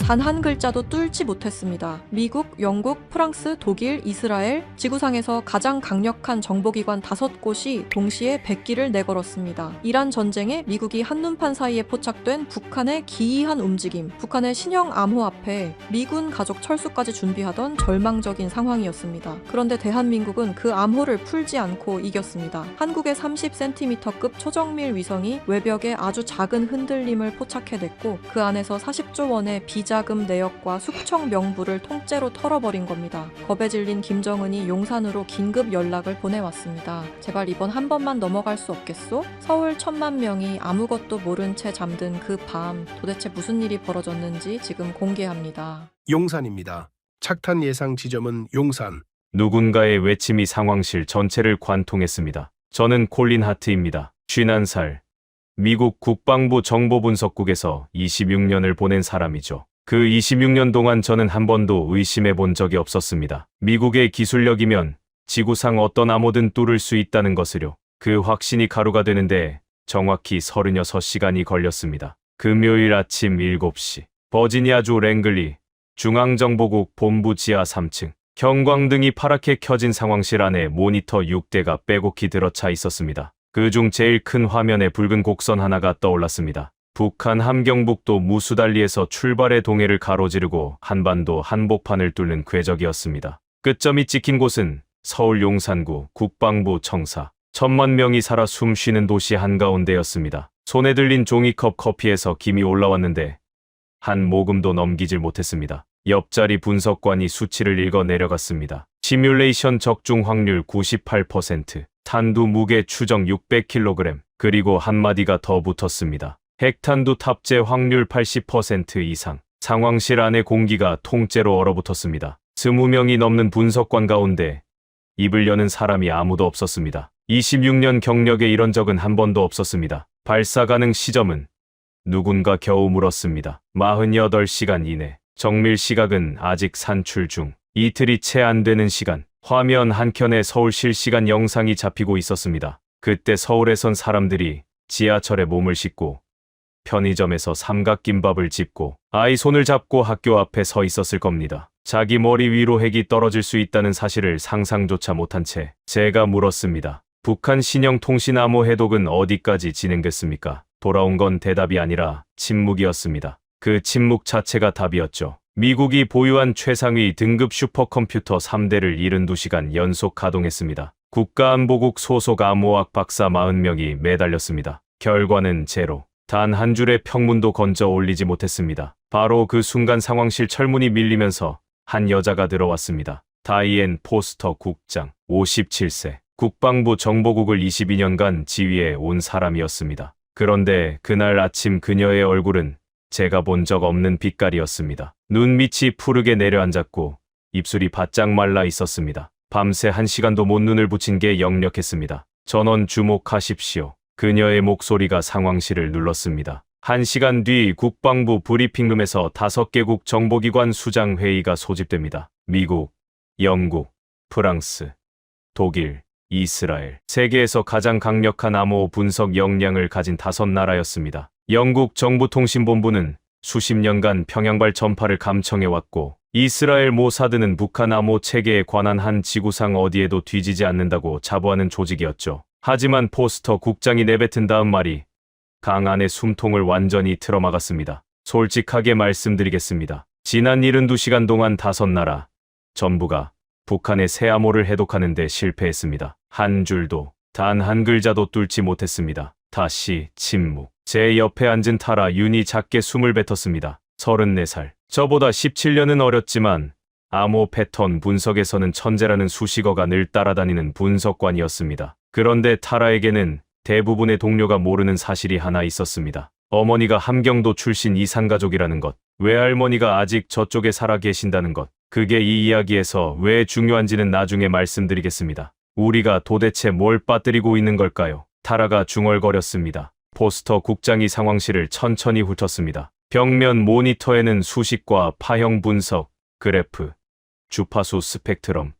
단 한 글자도 뚫지 못했습니다. 미국, 영국, 프랑스, 독일, 이스라엘, 지구상에서 가장 강력한 정보기관 5곳이 동시에 백기를 내걸었습니다. 이란 전쟁에 미국이 한눈판 사이에 포착된 북한의 기이한 움직임, 북한의 신형 암호 앞에 미군 가족 철수까지 준비하던 절망적인 상황이었습니다. 그런데 대한민국은 그 암호를 풀지 않고 이겼습니다. 한국의 30cm급 초정밀 위성이 외벽에 아주 작은 흔들림을 포착해냈고 그 안에서 40조 원의 비자금 내역과 숙청 명부를 통째로 털어버린 겁니다. 겁에 질린 김정은이 용산으로 긴급 연락을 보내왔습니다. 제발 이번 한 번만 넘어갈 수 없겠소? 서울 1,000만 명이 아무것도 모른 채 잠든 그 밤 도대체 무슨 일이 벌어졌는지 지금 공개합니다. 용산입니다. 착탄 예상 지점은 용산. 누군가의 외침이 상황실 전체를 관통했습니다. 저는 콜린 하트입니다. 51살. 미국 국방부 정보분석국에서 26년을 보낸 사람이죠. 그 26년 동안 저는 한 번도 의심해 본 적이 없었습니다. 미국의 기술력이면 지구상 어떤 암호든 뚫을 수 있다는 것을요. 그 확신이 가루가 되는데 정확히 36시간이 걸렸습니다. 금요일 아침 7시. 버지니아주 랭글리 중앙정보국 본부 지하 3층. 형광등이 파랗게 켜진 상황실 안에 모니터 6대가 빼곡히 들어차 있었습니다. 그중 제일 큰 화면에 붉은 곡선 하나가 떠올랐습니다. 북한 함경북도 무수달리에서 출발의 동해를 가로지르고 한반도 한복판을 뚫는 궤적이었습니다. 끝점이 찍힌 곳은 서울 용산구 국방부 청사. 1,000만 명이 살아 숨쉬는 도시 한가운데였습니다. 손에 들린 종이컵 커피에서 김이 올라왔는데 한 모금도 넘기질 못했습니다. 옆자리 분석관이 수치를 읽어 내려갔습니다. 시뮬레이션 적중 확률 98%, 탄두 무게 추정 600kg, 그리고 한마디가 더 붙었습니다. 핵탄두 탑재 확률 80% 이상. 상황실 안의 공기가 통째로 얼어붙었습니다. 20명이 넘는 분석관 가운데 입을 여는 사람이 아무도 없었습니다. 26년 경력에 이런 적은 한 번도 없었습니다. 발사 가능 시점은 누군가 겨우 물었습니다. 48시간 이내. 정밀 시각은 아직 산출 중. 이틀이 채 안 되는 시간. 화면 한켠에 서울 실시간 영상이 잡히고 있었습니다. 그때 서울에선 사람들이 지하철에 몸을 싣고 편의점에서 삼각김밥을 집고 아이 손을 잡고 학교 앞에 서 있었을 겁니다. 자기 머리 위로 핵이 떨어질 수 있다는 사실을 상상조차 못한 채 제가 물었습니다. 북한 신형 통신 암호 해독은 어디까지 진행됐습니까? 돌아온 건 대답이 아니라 침묵이었습니다. 그 침묵 자체가 답이었죠. 미국이 보유한 최상위 등급 슈퍼컴퓨터 3대를 72시간 연속 가동했습니다. 국가안보국 소속 암호학 박사 40명이 매달렸습니다. 결과는 제로. 단 한 줄의 평문도 건져 올리지 못했습니다. 바로 그 순간 상황실 철문이 밀리면서 한 여자가 들어왔습니다. 다이앤 포스터 국장, 57세. 국방부 정보국을 22년간 지휘해 온 사람이었습니다. 그런데 그날 아침 그녀의 얼굴은 제가 본 적 없는 빛깔이었습니다. 눈밑이 푸르게 내려앉았고 입술이 바짝 말라 있었습니다. 밤새 1시간도 못 눈을 붙인 게 역력했습니다. 전원 주목하십시오. 그녀의 목소리가 상황실을 눌렀습니다. 1시간 뒤 국방부 브리핑룸에서 5개국 정보기관 수장회의가 소집됩니다. 미국, 영국, 프랑스, 독일, 이스라엘. 세계에서 가장 강력한 암호 분석 역량을 가진 5나라였습니다. 영국 정보통신본부는 수십 년간 평양발 전파를 감청해왔고 이스라엘 모사드는 북한 암호 체계에 관한 한 지구상 어디에도 뒤지지 않는다고 자부하는 조직이었죠. 하지만 포스터 국장이 내뱉은 다음 말이 강 안의 숨통을 완전히 틀어막았습니다. 솔직하게 말씀드리겠습니다. 지난 72시간 동안 5나라 전부가 북한의 새 암호를 해독하는 데 실패했습니다. 한 줄도, 단 한 글자도 뚫지 못했습니다. 다시 침묵. 제 옆에 앉은 타라 윤이 작게 숨을 뱉었습니다. 34살. 저보다 17년은 어렸지만 암호 패턴 분석에서는 천재라는 수식어가 늘 따라다니는 분석관이었습니다. 그런데 타라에게는 대부분의 동료가 모르는 사실이 하나 있었습니다. 어머니가 함경도 출신 이산가족이라는 것, 외할머니가 아직 저쪽에 살아 계신다는 것. 그게 이 이야기에서 왜 중요한지는 나중에 말씀드리겠습니다. 우리가 도대체 뭘 빠뜨리고 있는 걸까요? 타라가 중얼거렸습니다. 포스터 국장이 상황실을 천천히 훑었습니다. 벽면 모니터에는 수식과 파형 분석, 그래프, 주파수 스펙트럼,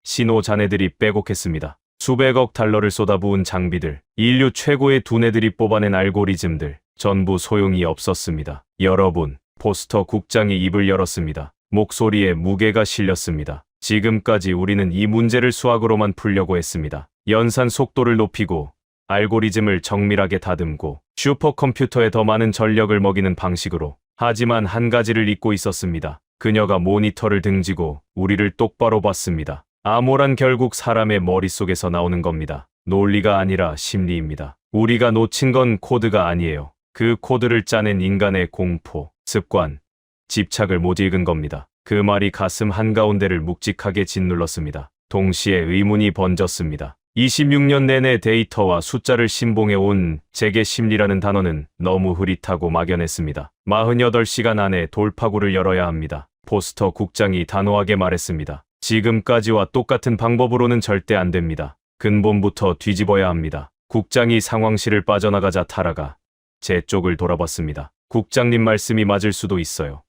신호 잔해들이 빼곡했습니다. 수백억 달러를 쏟아부은 장비들, 인류 최고의 두뇌들이 뽑아낸 알고리즘들, 전부 소용이 없었습니다. 여러분, 포스터 국장이 입을 열었습니다. 목소리에 무게가 실렸습니다. 지금까지 우리는 이 문제를 수학으로만 풀려고 했습니다. 연산 속도를 높이고 알고리즘을 정밀하게 다듬고 슈퍼컴퓨터에 더 많은 전력을 먹이는 방식으로. 하지만 한 가지를 잊고 있었습니다. 그녀가 모니터를 등지고 우리를 똑바로 봤습니다. 암호란 결국 사람의 머릿속에서 나오는 겁니다. 논리가 아니라 심리입니다. 우리가 놓친 건 코드가 아니에요. 그 코드를 짜낸 인간의 공포, 습관, 집착을 못 읽은 겁니다. 그 말이 가슴 한가운데를 묵직하게 짓눌렀습니다. 동시에 의문이 번졌습니다. 26년 내내 데이터와 숫자를 신봉해온 제게 심리라는 단어는 너무 흐릿하고 막연했습니다. 48시간 안에 돌파구를 열어야 합니다. 포스터 국장이 단호하게 말했습니다. 지금까지와 똑같은 방법으로는 절대 안 됩니다. 근본부터 뒤집어야 합니다. 국장이 상황실을 빠져나가자 타라가 제 쪽을 돌아봤습니다. 국장님 말씀이 맞을 수도 있어요.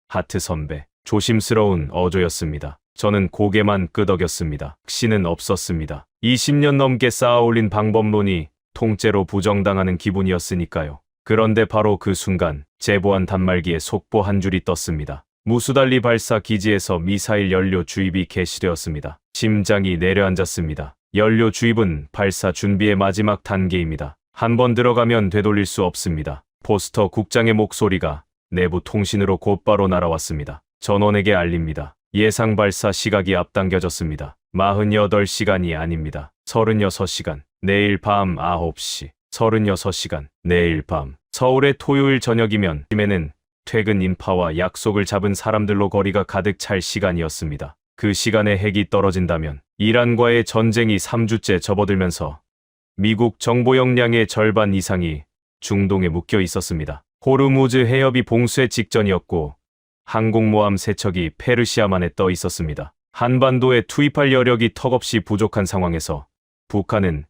하트 선배. 조심스러운 어조였습니다. 저는 고개만 끄덕였습니다. 확신은 없었습니다. 20년 넘게 쌓아올린 방법론이 통째로 부정당하는 기분이었으니까요. 그런데 바로 그 순간 제보한 단말기에 속보 한 줄이 떴습니다. 무수달리 발사 기지에서 미사일 연료 주입이 개시되었습니다. 심장이 내려앉았습니다. 연료 주입은 발사 준비의 마지막 단계입니다. 한 번 들어가면 되돌릴 수 없습니다. 포스터 국장의 목소리가 내부 통신으로 곧바로 날아왔습니다. 전원에게 알립니다. 예상 발사 시각이 앞당겨졌습니다. 48시간이 아닙니다. 36시간. 내일 밤 9시. 36시간. 내일 밤. 서울의 토요일 저녁이면 아침에는 퇴근 인파와 약속을 잡은 사람들로 거리가 가득 찰 시간이었습니다. 그 시간에 핵이 떨어진다면 이란과의 전쟁이 3주째 접어들면서 미국 정보 역량의 절반 이상이 중동에 묶여 있었습니다. 호르무즈 해협이 봉쇄 직전이었고 항공모함 3척이 페르시아만에 떠 있었습니다. 한반도에 투입할 여력이 턱없이 부족한 상황에서 북한은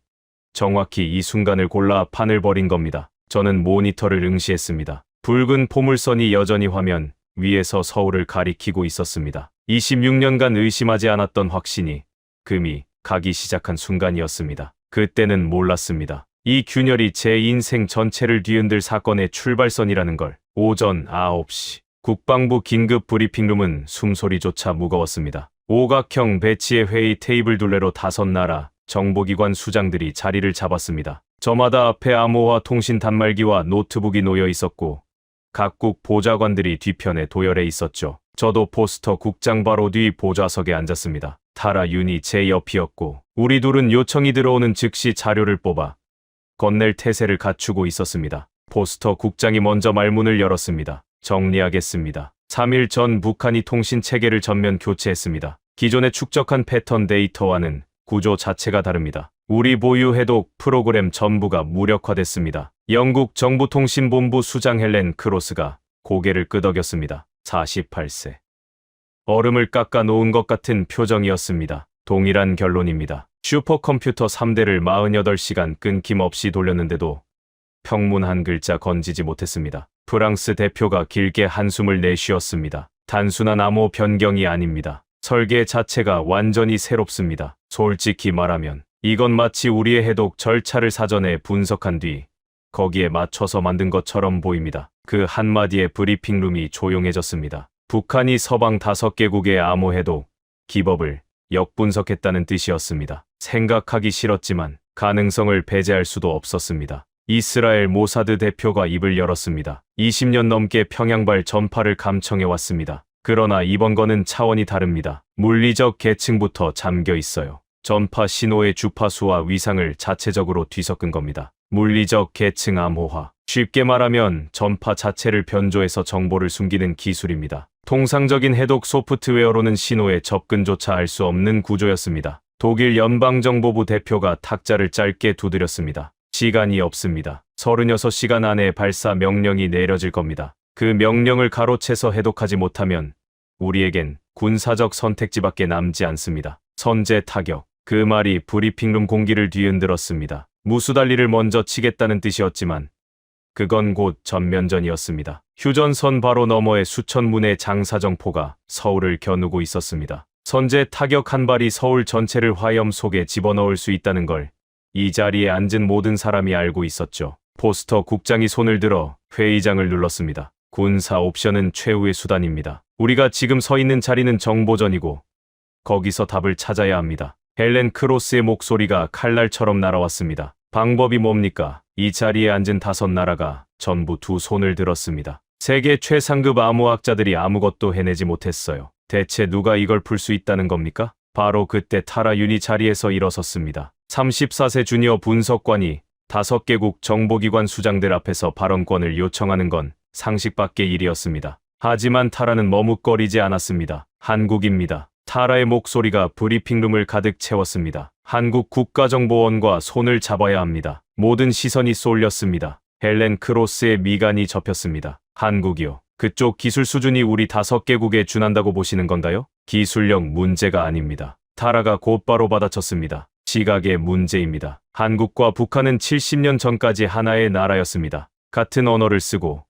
정확히 이 순간을 골라 판을 벌인 겁니다. 저는 모니터를 응시했습니다. 붉은 포물선이 여전히 화면 위에서 서울을 가리키고 있었습니다. 26년간 의심하지 않았던 확신이 금이 가기 시작한 순간이었습니다. 그때는 몰랐습니다. 이 균열이 제 인생 전체를 뒤흔들 사건의 출발선이라는 걸. 오전 9시. 국방부 긴급 브리핑룸은 숨소리조차 무거웠습니다. 오각형 배치의 회의 테이블 둘레로 5나라 정보기관 수장들이 자리를 잡았습니다. 저마다 앞에 암호화 통신 단말기와 노트북이 놓여 있었고 각국 보좌관들이 뒤편에 도열해 있었죠. 저도 포스터 국장 바로 뒤 보좌석에 앉았습니다. 타라 윤이 제 옆이었고 우리 둘은 요청이 들어오는 즉시 자료를 뽑아 건넬 태세를 갖추고 있었습니다. 포스터 국장이 먼저 말문을 열었습니다. 정리하겠습니다. 3일 전 북한이 통신 체계를 전면 교체했습니다. 기존에 축적한 패턴 데이터와는 구조 자체가 다릅니다. 우리 보유 해독 프로그램 전부가 무력화됐습니다. 영국 정부통신본부 수장 헬렌 크로스가 고개를 끄덕였습니다. 48세. 얼음을 깎아 놓은 것 같은 표정이었습니다. 동일한 결론입니다. 슈퍼컴퓨터 3대를 48시간 끊김없이 돌렸는데도 평문 한 글자 건지지 못했습니다. 프랑스 대표가 길게 한숨을 내쉬었습니다. 단순한 암호 변경이 아닙니다. 설계 자체가 완전히 새롭습니다. 솔직히 말하면 이건 마치 우리의 해독 절차를 사전에 분석한 뒤 거기에 맞춰서 만든 것처럼 보입니다. 그 한마디에 브리핑룸이 조용해졌습니다. 북한이 서방 5개국의 암호 해독 기법을 역분석했다는 뜻이었습니다. 생각하기 싫었지만 가능성을 배제할 수도 없었습니다. 이스라엘 모사드 대표가 입을 열었습니다. 20년 넘게 평양발 전파를 감청해왔습니다. 그러나 이번 거는 차원이 다릅니다. 물리적 계층부터 잠겨 있어요. 전파 신호의 주파수와 위상을 자체적으로 뒤섞은 겁니다. 물리적 계층 암호화. 쉽게 말하면 전파 자체를 변조해서 정보를 숨기는 기술입니다. 통상적인 해독 소프트웨어로는 신호의 접근조차 알 수 없는 구조였습니다. 독일 연방정보부 대표가 탁자를 짧게 두드렸습니다. 시간이 없습니다. 36시간 안에 발사 명령이 내려질 겁니다. 그 명령을 가로채서 해독하지 못하면 우리에겐 군사적 선택지밖에 남지 않습니다. 선제 타격. 그 말이 브리핑룸 공기를 뒤흔들었습니다. 무수달리를 먼저 치겠다는 뜻이었지만 그건 곧 전면전이었습니다. 휴전선 바로 너머의 수천 문의 장사정포가 서울을 겨누고 있었습니다. 선제 타격 한 발이 서울 전체를 화염 속에 집어넣을 수 있다는 걸 이 자리에 앉은 모든 사람이 알고 있었죠. 포스터 국장이 손을 들어 회의장을 눌렀습니다. 군사 옵션은 최후의 수단입니다. 우리가 지금 서 있는 자리는 정보전이고 거기서 답을 찾아야 합니다. 헬렌 크로스의 목소리가 칼날처럼 날아왔습니다. 방법이 뭡니까? 이 자리에 앉은 5나라가 전부 두 손을 들었습니다. 세계 최상급 암호학자들이 아무것도 해내지 못했어요. 대체 누가 이걸 풀 수 있다는 겁니까? 바로 그때 타라 윤이 자리에서 일어섰습니다. 34세 주니어 분석관이 5개국 정보기관 수장들 앞에서 발언권을 요청하는 건 상식 밖의 일이었습니다. 하지만 타라는 머뭇거리지 않았습니다. 한국입니다. 타라의 목소리가 브리핑룸을 가득 채웠습니다. 한국 국가정보원과 손을 잡아야 합니다. 모든 시선이 쏠렸습니다. 헬렌 크로스의 미간이 접혔습니다. 한국이요. 그쪽 기술 수준이 우리 5개국에 준한다고 보시는 건가요? 기술력 문제가 아닙니다. 타라가 곧바로 받아쳤습니다. 시각의 문제입니다. 한국과 북한은 70년 전까지 하나의 나라였습니다. 같은 언어를 쓰고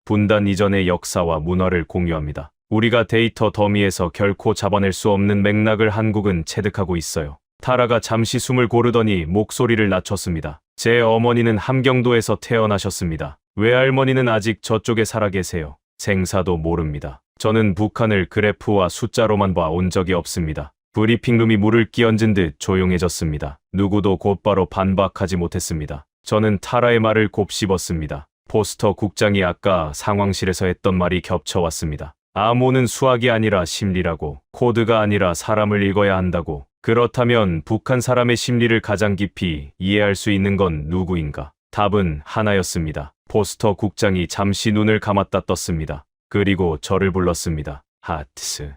분단 이전의 역사와 문화를 공유합니다. 우리가 데이터 더미에서 결코 잡아낼 수 없는 맥락을 한국은 체득하고 있어요. 타라가 잠시 숨을 고르더니 목소리를 낮췄습니다. 제 어머니는 함경도에서 태어나셨습니다. 외할머니는 아직 저쪽에 살아 계세요. 생사도 모릅니다. 저는 북한을 그래프와 숫자로만 봐온 적이 없습니다. 브리핑룸이 물을 끼얹은 듯 조용해졌습니다. 누구도 곧바로 반박하지 못했습니다. 저는 타라의 말을 곱씹었습니다. 포스터 국장이 아까 상황실에서 했던 말이 겹쳐왔습니다. 암호는 수학이 아니라 심리라고, 코드가 아니라 사람을 읽어야 한다고. 그렇다면 북한 사람의 심리를 가장 깊이 이해할 수 있는 건 누구인가? 답은 하나였습니다. 포스터 국장이 잠시 눈을 감았다 떴습니다. 그리고 저를 불렀습니다. 하트스.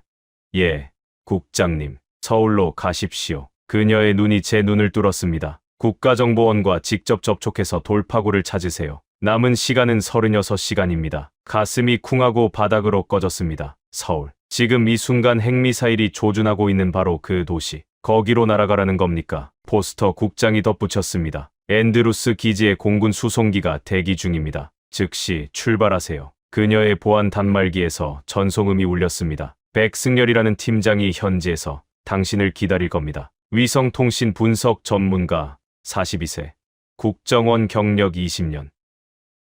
예, 국장님. 서울로 가십시오. 그녀의 눈이 제 눈을 뚫었습니다. 국가정보원과 직접 접촉해서 돌파구를 찾으세요. 남은 시간은 36시간입니다. 가슴이 쿵하고 바닥으로 꺼졌습니다. 서울. 지금 이 순간 핵미사일이 조준하고 있는 바로 그 도시. 거기로 날아가라는 겁니까? 포스터 국장이 덧붙였습니다. 앤드루스 기지의 공군 수송기가 대기 중입니다. 즉시 출발하세요. 그녀의 보안 단말기에서 전송음이 울렸습니다. 백승열이라는 팀장이 현지에서 당신을 기다릴 겁니다. 위성통신 분석 전문가 42세. 국정원 경력 20년.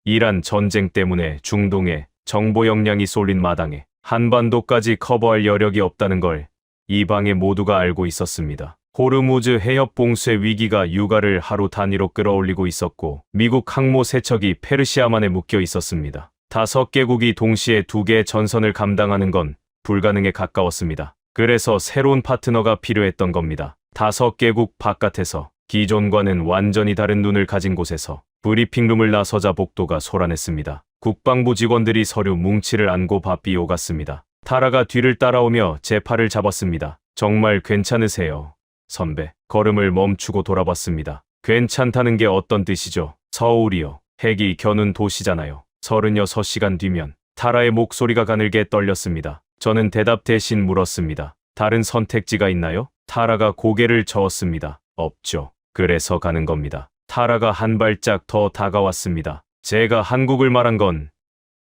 이란 전쟁 때문에 중동에 정보 역량이 쏠린 마당에 한반도까지 커버할 여력이 없다는 걸 이 방에 모두가 알고 있었습니다. 호르무즈 해협 봉쇄 위기가 유가를 하루 단위로 끌어올리고 있었고 미국 항모 세척이 페르시아만에 묶여 있었습니다. 5개국이 동시에 2개의 전선을 감당하는 건 불가능에 가까웠습니다. 그래서 새로운 파트너가 필요했던 겁니다. 5개국 바깥에서 기존과는 완전히 다른 눈을 가진 곳에서 브리핑룸을 나서자 복도가 소란했습니다. 국방부 직원들이 서류 뭉치를 안고 바삐 오갔습니다. 타라가 뒤를 따라오며 제 팔을 잡았습니다. 정말 괜찮으세요, 선배? 걸음을 멈추고 돌아봤습니다. 괜찮다는 게 어떤 뜻이죠? 서울이요. 핵이 겨눈 도시잖아요. 36시간 뒤면. 타라의 목소리가 가늘게 떨렸습니다. 저는 대답 대신 물었습니다. 다른 선택지가 있나요? 타라가 고개를 저었습니다. 없죠. 그래서 가는 겁니다. 타라가 한 발짝 더 다가왔습니다. 제가 한국을 말한 건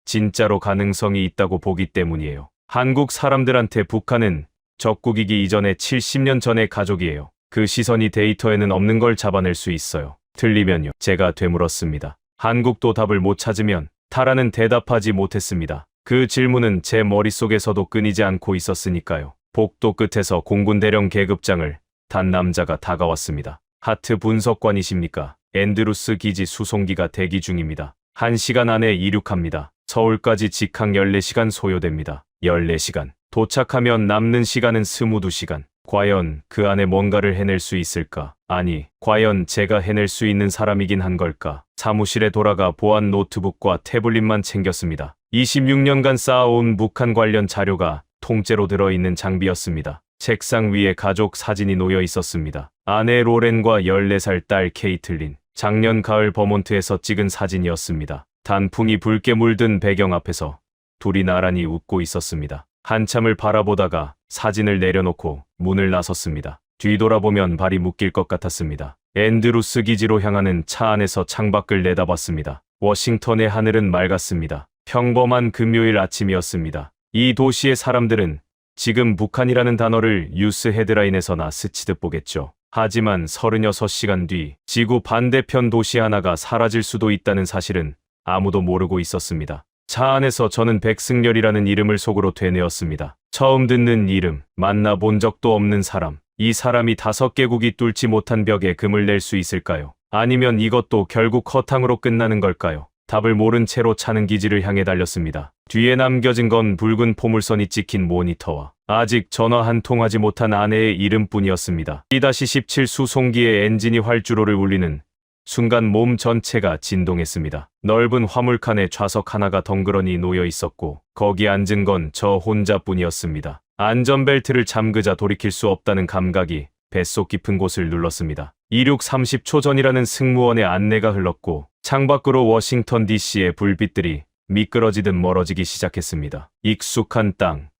진짜로 가능성이 있다고 보기 때문이에요. 한국 사람들한테 북한은 적국이기 이전에 70년 전의 가족이에요. 그 시선이 데이터에는 없는 걸 잡아낼 수 있어요. 틀리면요. 제가 되물었습니다. 한국도 답을 못 찾으면. 타라는 대답하지 못했습니다. 그 질문은 제 머릿속에서도 끊이지 않고 있었으니까요. 복도 끝에서 공군 대령 계급장을 단 남자가 다가왔습니다. 하트 분석관이십니까? 앤드루스 기지 수송기가 대기 중입니다. 1시간 안에 이륙합니다. 서울까지 직항 14시간 소요됩니다. 14시간. 도착하면 남는 시간은 22시간. 과연 그 안에 뭔가를 해낼 수 있을까? 아니, 과연 제가 해낼 수 있는 사람이긴 한 걸까? 사무실에 돌아가 보안 노트북과 태블릿만 챙겼습니다. 26년간 쌓아온 북한 관련 자료가 통째로 들어있는 장비였습니다. 책상 위에 가족 사진이 놓여 있었습니다. 아내 로렌과 14살 딸 케이틀린. 작년 가을 버몬트에서 찍은 사진이었습니다. 단풍이 붉게 물든 배경 앞에서 둘이 나란히 웃고 있었습니다. 한참을 바라보다가 사진을 내려놓고 문을 나섰습니다. 뒤돌아보면 발이 묶일 것 같았습니다. 앤드루스 기지로 향하는 차 안에서 창밖을 내다봤습니다. 워싱턴의 하늘은 맑았습니다. 평범한 금요일 아침이었습니다. 이 도시의 사람들은 지금 북한이라는 단어를 뉴스 헤드라인에서나 스치듯 보겠죠. 하지만 36시간 뒤 지구 반대편 도시 하나가 사라질 수도 있다는 사실은 아무도 모르고 있었습니다. 차 안에서 저는 백승열이라는 이름을 속으로 되뇌었습니다. 처음 듣는 이름, 만나본 적도 없는 사람. 이 사람이 5개국이 뚫지 못한 벽에 금을 낼 수 있을까요? 아니면 이것도 결국 허탕으로 끝나는 걸까요? 답을 모른 채로 차는 기지를 향해 달렸습니다. 뒤에 남겨진 건 붉은 포물선이 찍힌 모니터와 아직 전화 한 통 하지 못한 아내의 이름뿐이었습니다. T-17 수송기의 엔진이 활주로를 울리는 순간 몸 전체가 진동했습니다. 넓은 화물칸에 좌석 하나가 덩그러니 놓여 있었고 거기 앉은 건 저 혼자뿐이었습니다. 안전벨트를 잠그자 돌이킬 수 없다는 감각이 뱃속 깊은 곳을 눌렀습니다. 이륙 30초 전이라는 승무원의 안내가 흘렀고 창밖으로 워싱턴 DC의 불빛들이 미끄러지듯 멀어지기 시작했습니다. 익숙한 땅,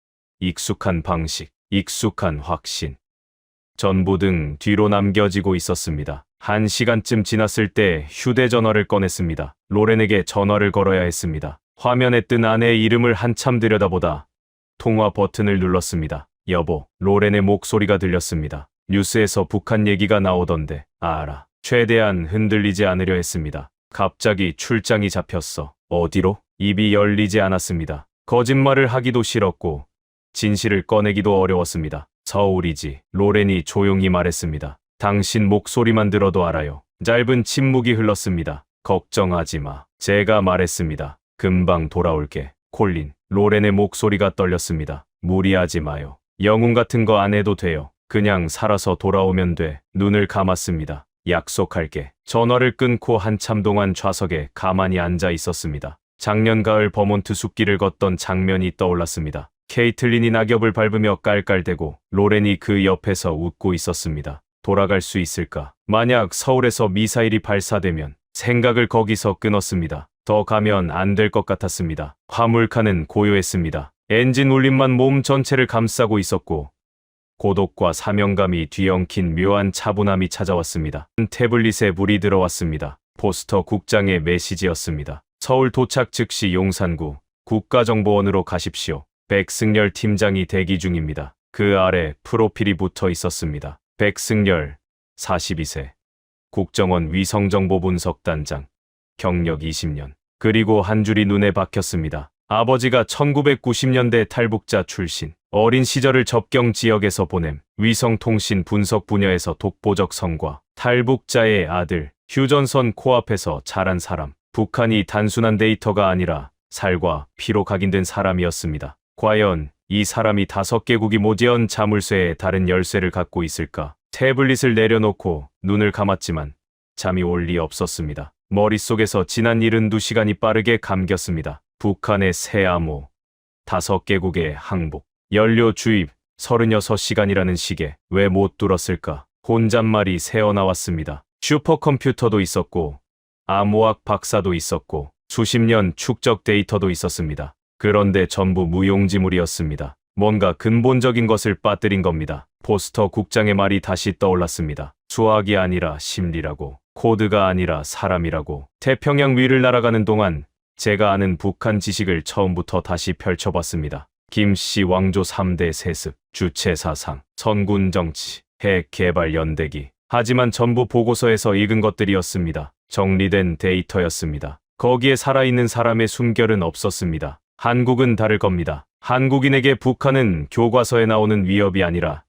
익숙한 방식, 익숙한 확신. 전부 등 뒤로 남겨지고 있었습니다. 1시간쯤 지났을 때 휴대전화를 꺼냈습니다. 로렌에게 전화를 걸어야 했습니다. 화면에 뜬 아내의 이름을 한참 들여다보다 통화 버튼을 눌렀습니다. 여보, 로렌의 목소리가 들렸습니다. 뉴스에서 북한 얘기가 나오던데. 알아. 최대한 흔들리지 않으려 했습니다. 갑자기 출장이 잡혔어. 어디로? 입이 열리지 않았습니다. 거짓말을 하기도 싫었고 진실을 꺼내기도 어려웠습니다. 서울이지. 로렌이 조용히 말했습니다. 당신 목소리만 들어도 알아요. 짧은 침묵이 흘렀습니다. 걱정하지 마. 제가 말했습니다. 금방 돌아올게. 콜린. 로렌의 목소리가 떨렸습니다. 무리하지 마요. 영웅 같은 거 안 해도 돼요. 그냥 살아서 돌아오면 돼. 눈을 감았습니다. 약속할게. 전화를 끊고 한참 동안 좌석에 가만히 앉아 있었습니다. 작년 가을 버몬트 숲길을 걷던 장면이 떠올랐습니다. 케이틀린이 낙엽을 밟으며 깔깔대고 로렌이 그 옆에서 웃고 있었습니다. 돌아갈 수 있을까? 만약 서울에서 미사일이 발사되면 생각을 거기서 끊었습니다. 더 가면 안 될 것 같았습니다. 화물칸은 고요했습니다. 엔진 울림만 몸 전체를 감싸고 있었고 고독과 사명감이 뒤엉킨 묘한 차분함이 찾아왔습니다. 태블릿에 불이 들어왔습니다. 포스터 국장의 메시지였습니다. 서울 도착 즉시 용산구 국가정보원으로 가십시오. 백승열 팀장이 대기 중입니다. 그 아래 프로필이 붙어 있었습니다. 백승열, 42세. 국정원 위성정보분석단장. 경력 20년. 그리고 한 줄이 눈에 박혔습니다. 아버지가 1990년대 탈북자 출신. 어린 시절을 접경 지역에서 보냄. 위성통신 분석 분야에서 독보적 성과. 탈북자의 아들. 휴전선 코앞에서 자란 사람. 북한이 단순한 데이터가 아니라 살과 피로 각인된 사람이었습니다. 과연 이 사람이 5개국이 모재한 자물쇠에 다른 열쇠를 갖고 있을까? 태블릿을 내려놓고 눈을 감았지만 잠이 올 리 없었습니다. 머릿속에서 지난 72시간이 빠르게 감겼습니다. 북한의 새 암호, 5개국의 항복, 연료 주입, 36시간이라는 시계. 왜 못 뚫었을까? 혼잣말이 새어나왔습니다. 슈퍼컴퓨터도 있었고 암호학 박사도 있었고 수십 년 축적 데이터도 있었습니다. 그런데 전부 무용지물이었습니다. 뭔가 근본적인 것을 빠뜨린 겁니다. 포스터 국장의 말이 다시 떠올랐습니다. 수학이 아니라 심리라고, 코드가 아니라 사람이라고. 태평양 위를 날아가는 동안 제가 아는 북한 지식을 처음부터 다시 펼쳐봤습니다. 김씨 왕조 3대 세습, 주체사상, 선군정치, 핵개발 연대기. 하지만 전부 보고서에서 읽은 것들이었습니다. 정리된 데이터였습니다. 거기에 살아있는 사람의 숨결은 없었습니다. 한국은 다를 겁니다. 한국인에게 북한은 교과서에 나오는 위협이 아니라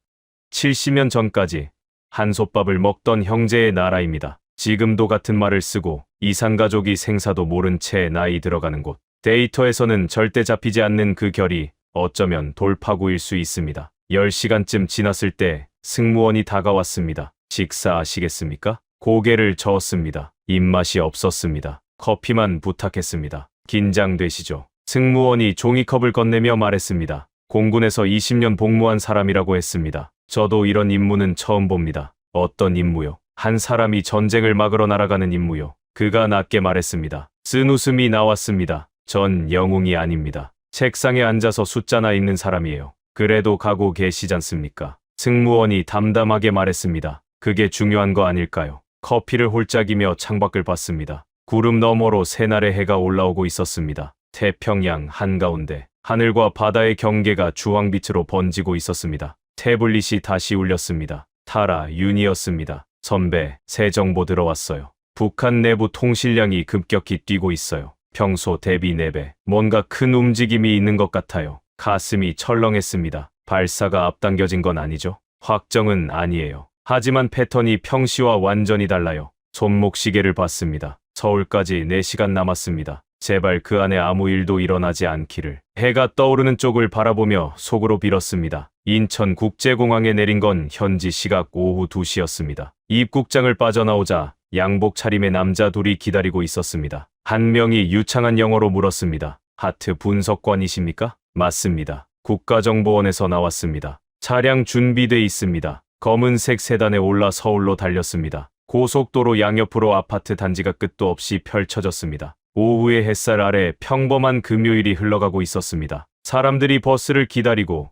70년 전까지 한솥밥을 먹던 형제의 나라입니다. 지금도 같은 말을 쓰고 이산가족이 생사도 모른 채 나이 들어가는 곳. 데이터에서는 절대 잡히지 않는 그 결이 어쩌면 돌파구일 수 있습니다. 10시간쯤 지났을 때 승무원이 다가왔습니다. 식사하시겠습니까? 고개를 저었습니다. 입맛이 없었습니다. 커피만 부탁했습니다. 긴장되시죠? 승무원이 종이컵을 건네며 말했습니다. 공군에서 20년 복무한 사람이라고 했습니다. 저도 이런 임무는 처음 봅니다. 어떤 임무요? 한 사람이 전쟁을 막으러 날아가는 임무요. 그가 낮게 말했습니다. 쓴 웃음이 나왔습니다. 전 영웅이 아닙니다. 책상에 앉아서 숫자나 읽는 사람이에요. 그래도 가고 계시잖습니까? 승무원이 담담하게 말했습니다. 그게 중요한 거 아닐까요? 커피를 홀짝이며 창밖을 봤습니다. 구름 너머로 새날의 해가 올라오고 있었습니다. 태평양 한가운데 하늘과 바다의 경계가 주황빛으로 번지고 있었습니다. 태블릿이 다시 울렸습니다. 타라 윤이었습니다. 선배, 새 정보 들어왔어요. 북한 내부 통신량이 급격히 뛰고 있어요. 평소 대비 4배. 뭔가 큰 움직임이 있는 것 같아요. 가슴이 철렁했습니다. 발사가 앞당겨진 건 아니죠? 확정은 아니에요. 하지만 패턴이 평시와 완전히 달라요. 손목 시계를 봤습니다. 서울까지 4시간 남았습니다. 제발 그 안에 아무 일도 일어나지 않기를. 해가 떠오르는 쪽을 바라보며 속으로 빌었습니다. 인천국제공항에 내린 건 현지 시각 오후 2시였습니다. 입국장을 빠져나오자 양복 차림의 남자 둘이 기다리고 있었습니다. 한 명이 유창한 영어로 물었습니다. 하트 분석관이십니까? 맞습니다. 국가정보원에서 나왔습니다. 차량 준비돼 있습니다. 검은색 세단에 올라 서울로 달렸습니다. 고속도로 양옆으로 아파트 단지가 끝도 없이 펼쳐졌습니다. 오후의 햇살 아래 평범한 금요일이 흘러가고 있었습니다. 사람들이 버스를 기다리고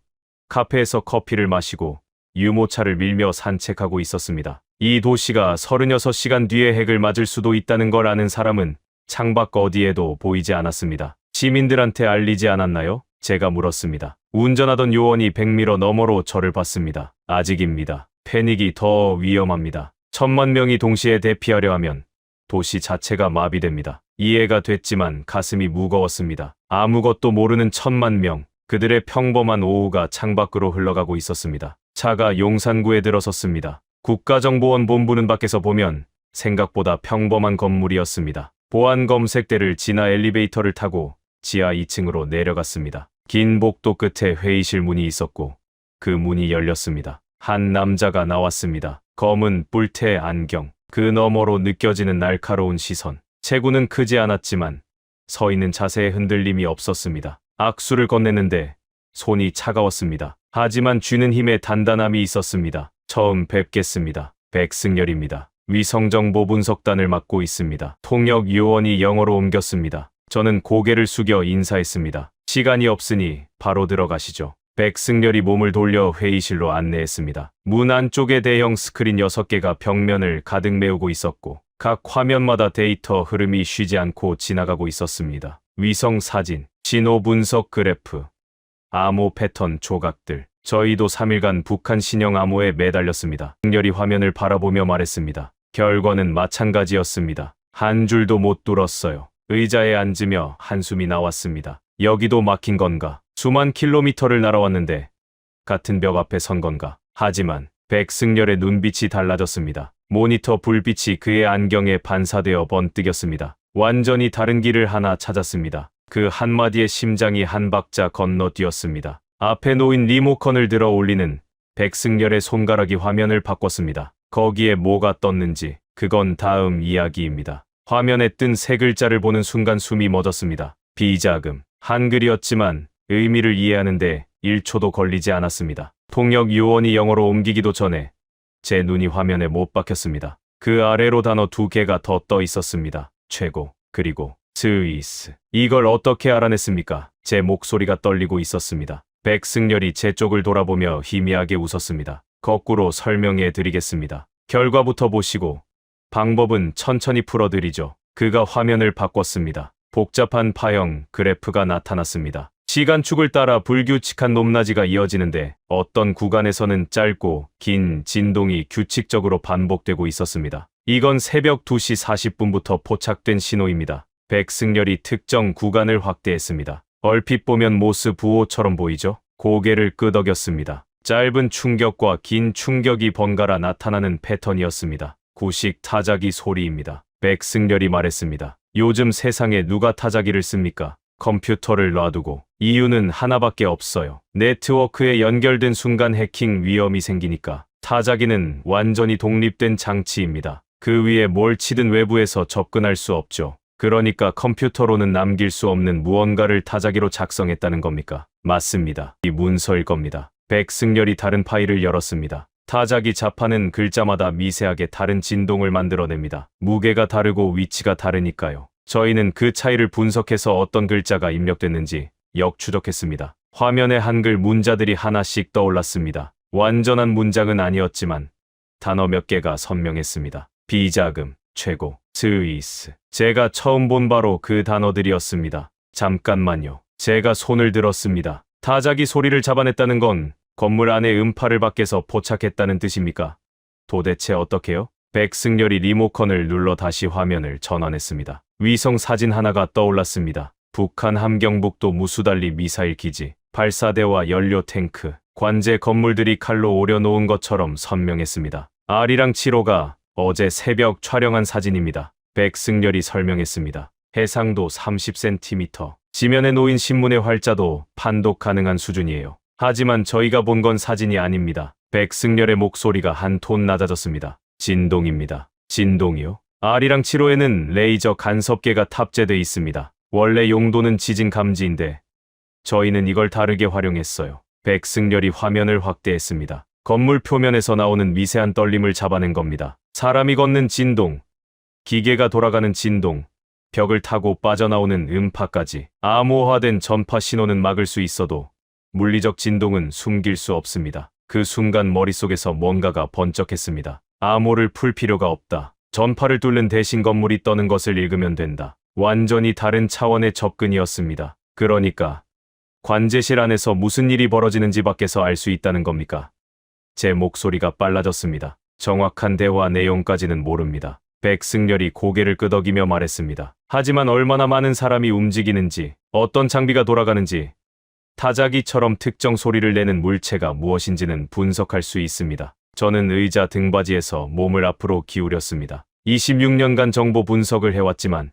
카페에서 커피를 마시고 유모차를 밀며 산책하고 있었습니다. 이 도시가 36시간 뒤에 핵을 맞을 수도 있다는 걸 아는 사람은 창밖 어디에도 보이지 않았습니다. 시민들한테 알리지 않았나요? 제가 물었습니다. 운전하던 요원이 100m 너머로 저를 봤습니다. 아직입니다. 패닉이 더 위험합니다. 1000만 명이 동시에 대피하려 하면 도시 자체가 마비됩니다. 이해가 됐지만 가슴이 무거웠습니다. 아무것도 모르는 1000만 명. 그들의 평범한 오후가 창밖으로 흘러가고 있었습니다. 차가 용산구에 들어섰습니다. 국가정보원 본부는 밖에서 보면 생각보다 평범한 건물이었습니다. 보안 검색대를 지나 엘리베이터를 타고 지하 2층으로 내려갔습니다. 긴 복도 끝에 회의실 문이 있었고 그 문이 열렸습니다. 한 남자가 나왔습니다. 검은 뿔테 안경. 그 너머로 느껴지는 날카로운 시선. 체구는 크지 않았지만 서 있는 자세에 흔들림이 없었습니다. 악수를 건넸는데 손이 차가웠습니다. 하지만 쥐는 힘에 단단함이 있었습니다. 처음 뵙겠습니다. 백승열입니다. 위성정보 분석단을 맡고 있습니다. 통역 요원이 영어로 옮겼습니다. 저는 고개를 숙여 인사했습니다. 시간이 없으니 바로 들어가시죠. 백승열이 몸을 돌려 회의실로 안내했습니다. 문 안쪽에 대형 스크린 6개가 벽면을 가득 메우고 있었고 각 화면마다 데이터 흐름이 쉬지 않고 지나가고 있었습니다. 위성 사진, 신호 분석 그래프, 암호 패턴 조각들. 저희도 3일간 북한 신형 암호에 매달렸습니다. 백승열이 화면을 바라보며 말했습니다. 결과는 마찬가지였습니다. 한 줄도 못 들었어요. 의자에 앉으며 한숨이 나왔습니다. 여기도 막힌 건가? 수만 킬로미터를 날아왔는데 같은 벽 앞에 선 건가? 하지만 백승열의 눈빛이 달라졌습니다. 모니터 불빛이 그의 안경에 반사되어 번뜩였습니다. 완전히 다른 길을 하나 찾았습니다. 그 한마디에 심장이 한 박자 건너뛰었습니다. 앞에 놓인 리모컨을 들어 올리는 백승열의 손가락이 화면을 바꿨습니다. 거기에 뭐가 떴는지 그건 다음 이야기입니다. 화면에 뜬 세 글자를 보는 순간 숨이 멎었습니다. 비자금. 한글이었지만 의미를 이해하는데 1초도 걸리지 않았습니다. 통역 요원이 영어로 옮기기도 전에 제 눈이 화면에 못 박혔습니다. 그 아래로 단어 2개가 더 떠 있었습니다. 최고, 그리고 스위스. 이걸 어떻게 알아냈습니까? 제 목소리가 떨리고 있었습니다. 백승열이 제 쪽을 돌아보며 희미하게 웃었습니다. 거꾸로 설명해 드리겠습니다. 결과부터 보시고 방법은 천천히 풀어드리죠. 그가 화면을 바꿨습니다. 복잡한 파형 그래프가 나타났습니다. 시간축을 따라 불규칙한 높낮이가 이어지는데 어떤 구간에서는 짧고 긴 진동이 규칙적으로 반복되고 있었습니다. 이건 새벽 2시 40분부터 포착된 신호입니다. 백승열이 특정 구간을 확대했습니다. 얼핏 보면 모스 부호처럼 보이죠? 고개를 끄덕였습니다. 짧은 충격과 긴 충격이 번갈아 나타나는 패턴이었습니다. 구식 타자기 소리입니다. 백승열이 말했습니다. 요즘 세상에 누가 타자기를 씁니까? 컴퓨터를 놔두고. 이유는 하나밖에 없어요. 네트워크에 연결된 순간 해킹 위험이 생기니까. 타자기는 완전히 독립된 장치입니다. 그 위에 뭘 치든 외부에서 접근할 수 없죠. 그러니까 컴퓨터로는 남길 수 없는 무언가를 타자기로 작성했다는 겁니까? 맞습니다. 이 문서일 겁니다. 백승열이 다른 파일을 열었습니다. 타자기 자판은 글자마다 미세하게 다른 진동을 만들어냅니다. 무게가 다르고 위치가 다르니까요. 저희는 그 차이를 분석해서 어떤 글자가 입력됐는지 역추적했습니다. 화면에 한글 문자들이 하나씩 떠올랐습니다. 완전한 문장은 아니었지만 단어 몇 개가 선명했습니다. 비자금, 최고, 스위스. 제가 처음 본 바로 그 단어들이었습니다. 잠깐만요. 제가 손을 들었습니다. 타자기 소리를 잡아냈다는 건 건물 안에 음파를 밖에서 포착했다는 뜻입니까? 도대체 어떻게요? 백승열이 리모컨을 눌러 다시 화면을 전환했습니다. 위성 사진 하나가 떠올랐습니다. 북한 함경북도 무수달리 미사일 기지, 발사대와 연료 탱크, 관제 건물들이 칼로 오려놓은 것처럼 선명했습니다. 아리랑 7호가 어제 새벽 촬영한 사진입니다. 백승열이 설명했습니다. 해상도 30cm, 지면에 놓인 신문의 활자도 판독 가능한 수준이에요. 하지만 저희가 본 건 사진이 아닙니다. 백승열의 목소리가 한 톤 낮아졌습니다. 진동입니다. 진동이요? 아리랑 7호에는 레이저 간섭계가 탑재돼 있습니다. 원래 용도는 지진 감지인데 저희는 이걸 다르게 활용했어요. 백승열이 화면을 확대했습니다. 건물 표면에서 나오는 미세한 떨림을 잡아낸 겁니다. 사람이 걷는 진동, 기계가 돌아가는 진동, 벽을 타고 빠져나오는 음파까지. 암호화된 전파 신호는 막을 수 있어도 물리적 진동은 숨길 수 없습니다. 그 순간 머릿속에서 뭔가가 번쩍했습니다. 암호를 풀 필요가 없다. 전파를 뚫는 대신 건물이 떠는 것을 읽으면 된다. 완전히 다른 차원의 접근이었습니다. 그러니까 관제실 안에서 무슨 일이 벌어지는지 밖에서 알 수 있다는 겁니까? 제 목소리가 빨라졌습니다. 정확한 대화 내용까지는 모릅니다. 백승열이 고개를 끄덕이며 말했습니다. 하지만 얼마나 많은 사람이 움직이는지, 어떤 장비가 돌아가는지, 타자기처럼 특정 소리를 내는 물체가 무엇인지는 분석할 수 있습니다. 저는 의자 등받이에서 몸을 앞으로 기울였습니다. 26년간 정보 분석을 해왔지만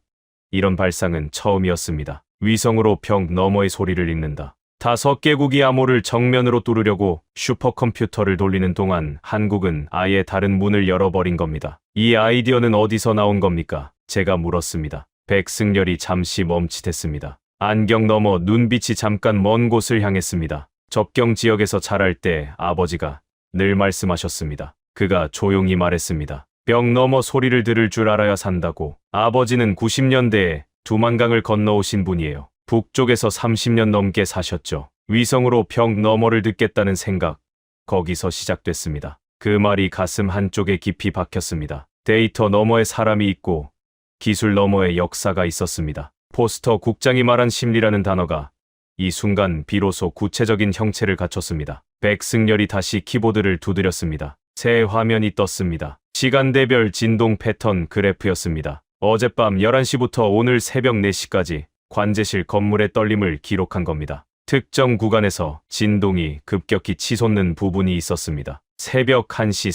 이런 발상은 처음이었습니다. 위성으로 벽 너머의 소리를 읽는다. 5개국이 암호를 정면으로 뚫으려고 슈퍼컴퓨터를 돌리는 동안 한국은 아예 다른 문을 열어버린 겁니다. 이 아이디어는 어디서 나온 겁니까? 제가 물었습니다. 백승열이 잠시 멈칫했습니다. 안경 너머 눈빛이 잠깐 먼 곳을 향했습니다. 접경 지역에서 자랄 때 아버지가 늘 말씀하셨습니다. 그가 조용히 말했습니다. 벽 너머 소리를 들을 줄 알아야 산다고. 아버지는 90년대에 두만강을 건너오신 분이에요. 북쪽에서 30년 넘게 사셨죠. 위성으로 벽 너머를 듣겠다는 생각, 거기서 시작됐습니다. 그 말이 가슴 한쪽에 깊이 박혔습니다. 데이터 너머에 사람이 있고 기술 너머에 역사가 있었습니다. 포스터 국장이 말한 심리라는 단어가 이 순간 비로소 구체적인 형체를 갖췄습니다. 백승열이 다시 키보드를 두드렸습니다. 새 화면이 떴습니다. 시간대별 진동 패턴 그래프였습니다. 어젯밤 11시부터 오늘 새벽 4시까지 관제실 건물의 떨림을 기록한 겁니다. 특정 구간에서 진동이 급격히 치솟는 부분이 있었습니다. 새벽 1시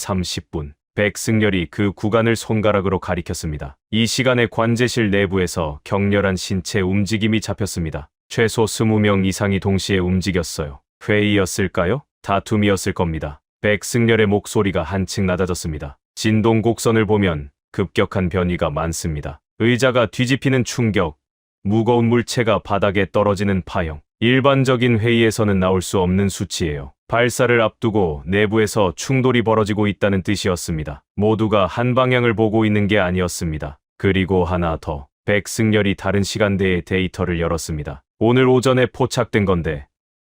30분, 백승열이 그 구간을 손가락으로 가리켰습니다. 이 시간에 관제실 내부에서 격렬한 신체 움직임이 잡혔습니다. 최소 20명 이상이 동시에 움직였어요. 회의였을까요? 다툼이었을 겁니다. 백승열의 목소리가 한층 낮아졌습니다. 진동 곡선을 보면 급격한 변이가 많습니다. 의자가 뒤집히는 충격, 무거운 물체가 바닥에 떨어지는 파형. 일반적인 회의에서는 나올 수 없는 수치예요. 발사를 앞두고 내부에서 충돌이 벌어지고 있다는 뜻이었습니다. 모두가 한 방향을 보고 있는 게 아니었습니다. 그리고 하나 더. 백승열이 다른 시간대의 데이터를 열었습니다. 오늘 오전에 포착된 건데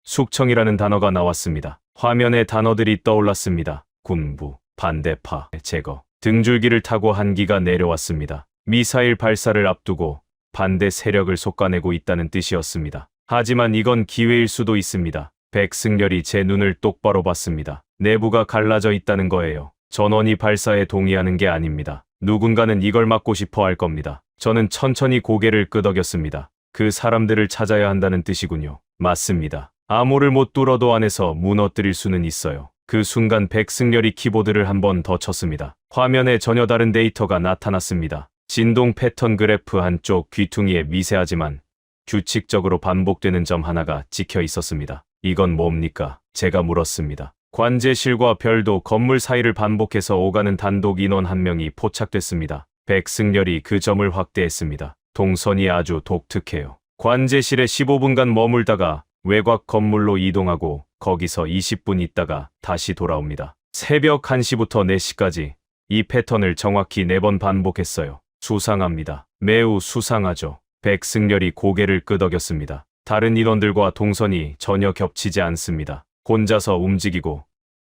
숙청이라는 단어가 나왔습니다. 화면에 단어들이 떠올랐습니다. 군부, 반대파, 제거. 등줄기를 타고 한기가 내려왔습니다. 미사일 발사를 앞두고 반대 세력을 솎아내고 있다는 뜻이었습니다. 하지만 이건 기회일 수도 있습니다. 백승열이 제 눈을 똑바로 봤습니다. 내부가 갈라져 있다는 거예요. 전원이 발사에 동의하는 게 아닙니다. 누군가는 이걸 막고 싶어 할 겁니다. 저는 천천히 고개를 끄덕였습니다. 그 사람들을 찾아야 한다는 뜻이군요. 맞습니다. 암호를 못 뚫어도 안에서 무너뜨릴 수는 있어요. 그 순간 백승열이 키보드를 한 번 더 쳤습니다. 화면에 전혀 다른 데이터가 나타났습니다. 진동 패턴 그래프 한쪽 귀퉁이에 미세하지만 규칙적으로 반복되는 점 하나가 찍혀 있었습니다. 이건 뭡니까? 제가 물었습니다. 관제실과 별도 건물 사이를 반복해서 오가는 단독 인원 한 명이 포착됐습니다. 백승열이 그 점을 확대했습니다. 동선이 아주 독특해요. 관제실에 15분간 머물다가 외곽 건물로 이동하고 거기서 20분 있다가 다시 돌아옵니다. 새벽 1시부터 4시까지 이 패턴을 정확히 4번 반복했어요. 수상합니다. 매우 수상하죠. 백승열이 고개를 끄덕였습니다. 다른 인원들과 동선이 전혀 겹치지 않습니다. 혼자서 움직이고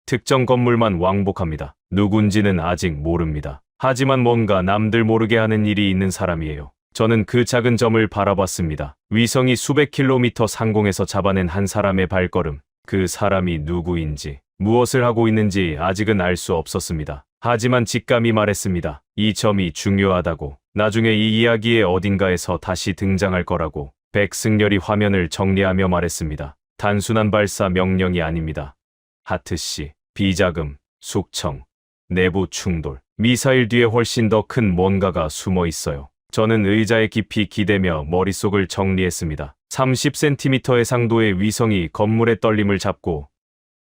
특정 건물만 왕복합니다. 누군지는 아직 모릅니다. 하지만 뭔가 남들 모르게 하는 일이 있는 사람이에요. 저는 그 작은 점을 바라봤습니다. 위성이 수백 킬로미터 상공에서 잡아낸 한 사람의 발걸음. 그 사람이 누구인지, 무엇을 하고 있는지 아직은 알 수 없었습니다. 하지만 직감이 말했습니다. 이 점이 중요하다고. 나중에 이 이야기의 어딘가에서 다시 등장할 거라고 백승열이 화면을 정리하며 말했습니다. 단순한 발사 명령이 아닙니다. 하트씨, 비자금, 숙청, 내부 충돌, 미사일 뒤에 훨씬 더 큰 뭔가가 숨어 있어요. 저는 의자에 깊이 기대며 머릿속을 정리했습니다. 30cm 해상도의 위성이 건물의 떨림을 잡고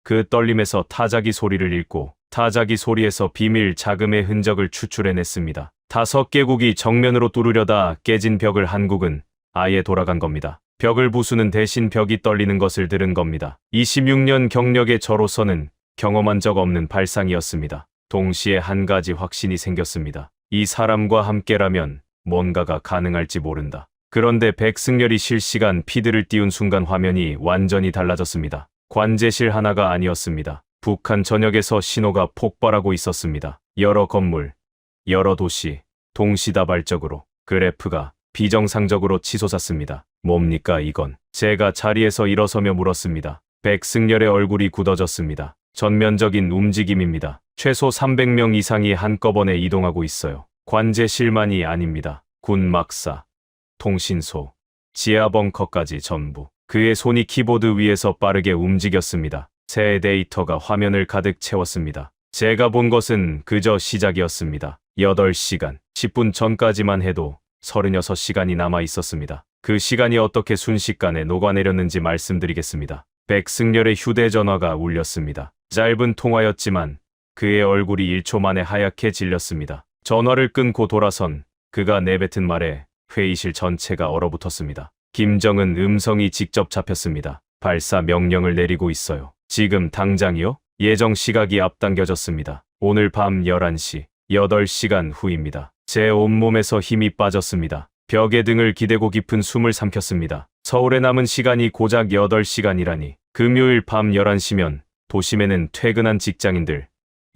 그 떨림에서 타자기 소리를 읽고 타자기 소리에서 비밀 자금의 흔적을 추출해냈습니다. 5개국이 정면으로 뚫으려다 깨진 벽을 한국은 아예 돌아간 겁니다. 벽을 부수는 대신 벽이 떨리는 것을 들은 겁니다. 26년 경력의 저로서는 경험한 적 없는 발상이었습니다. 동시에 한 가지 확신이 생겼습니다. 이 사람과 함께라면 뭔가가 가능할지 모른다. 그런데 백승열이 실시간 피드를 띄운 순간 화면이 완전히 달라졌습니다. 관제실 하나가 아니었습니다. 북한 전역에서 신호가 폭발하고 있었습니다. 여러 건물, 여러 도시, 동시다발적으로 그래프가 비정상적으로 치솟았습니다. 뭡니까 이건? 제가 자리에서 일어서며 물었습니다. 백승열의 얼굴이 굳어졌습니다. 전면적인 움직임입니다. 최소 300명 이상이 한꺼번에 이동하고 있어요. 관제실만이 아닙니다. 군막사, 통신소, 지하 벙커까지 전부. 그의 손이 키보드 위에서 빠르게 움직였습니다. 새 데이터가 화면을 가득 채웠습니다. 제가 본 것은 그저 시작이었습니다. 8시간, 10분 전까지만 해도 36시간이 남아 있었습니다. 그 시간이 어떻게 순식간에 녹아내렸는지 말씀드리겠습니다. 백승열의 휴대전화가 울렸습니다. 짧은 통화였지만 그의 얼굴이 1초 만에 하얗게 질렸습니다. 전화를 끊고 돌아선 그가 내뱉은 말에 회의실 전체가 얼어붙었습니다. 김정은 음성이 직접 잡혔습니다. 발사 명령을 내리고 있어요. 지금 당장이요? 예정 시각이 앞당겨졌습니다. 오늘 밤 11시, 8시간 후입니다. 제 온몸에서 힘이 빠졌습니다. 벽에 등을 기대고 깊은 숨을 삼켰습니다. 서울에 남은 시간이 고작 8시간이라니. 금요일 밤 11시면 도심에는 퇴근한 직장인들,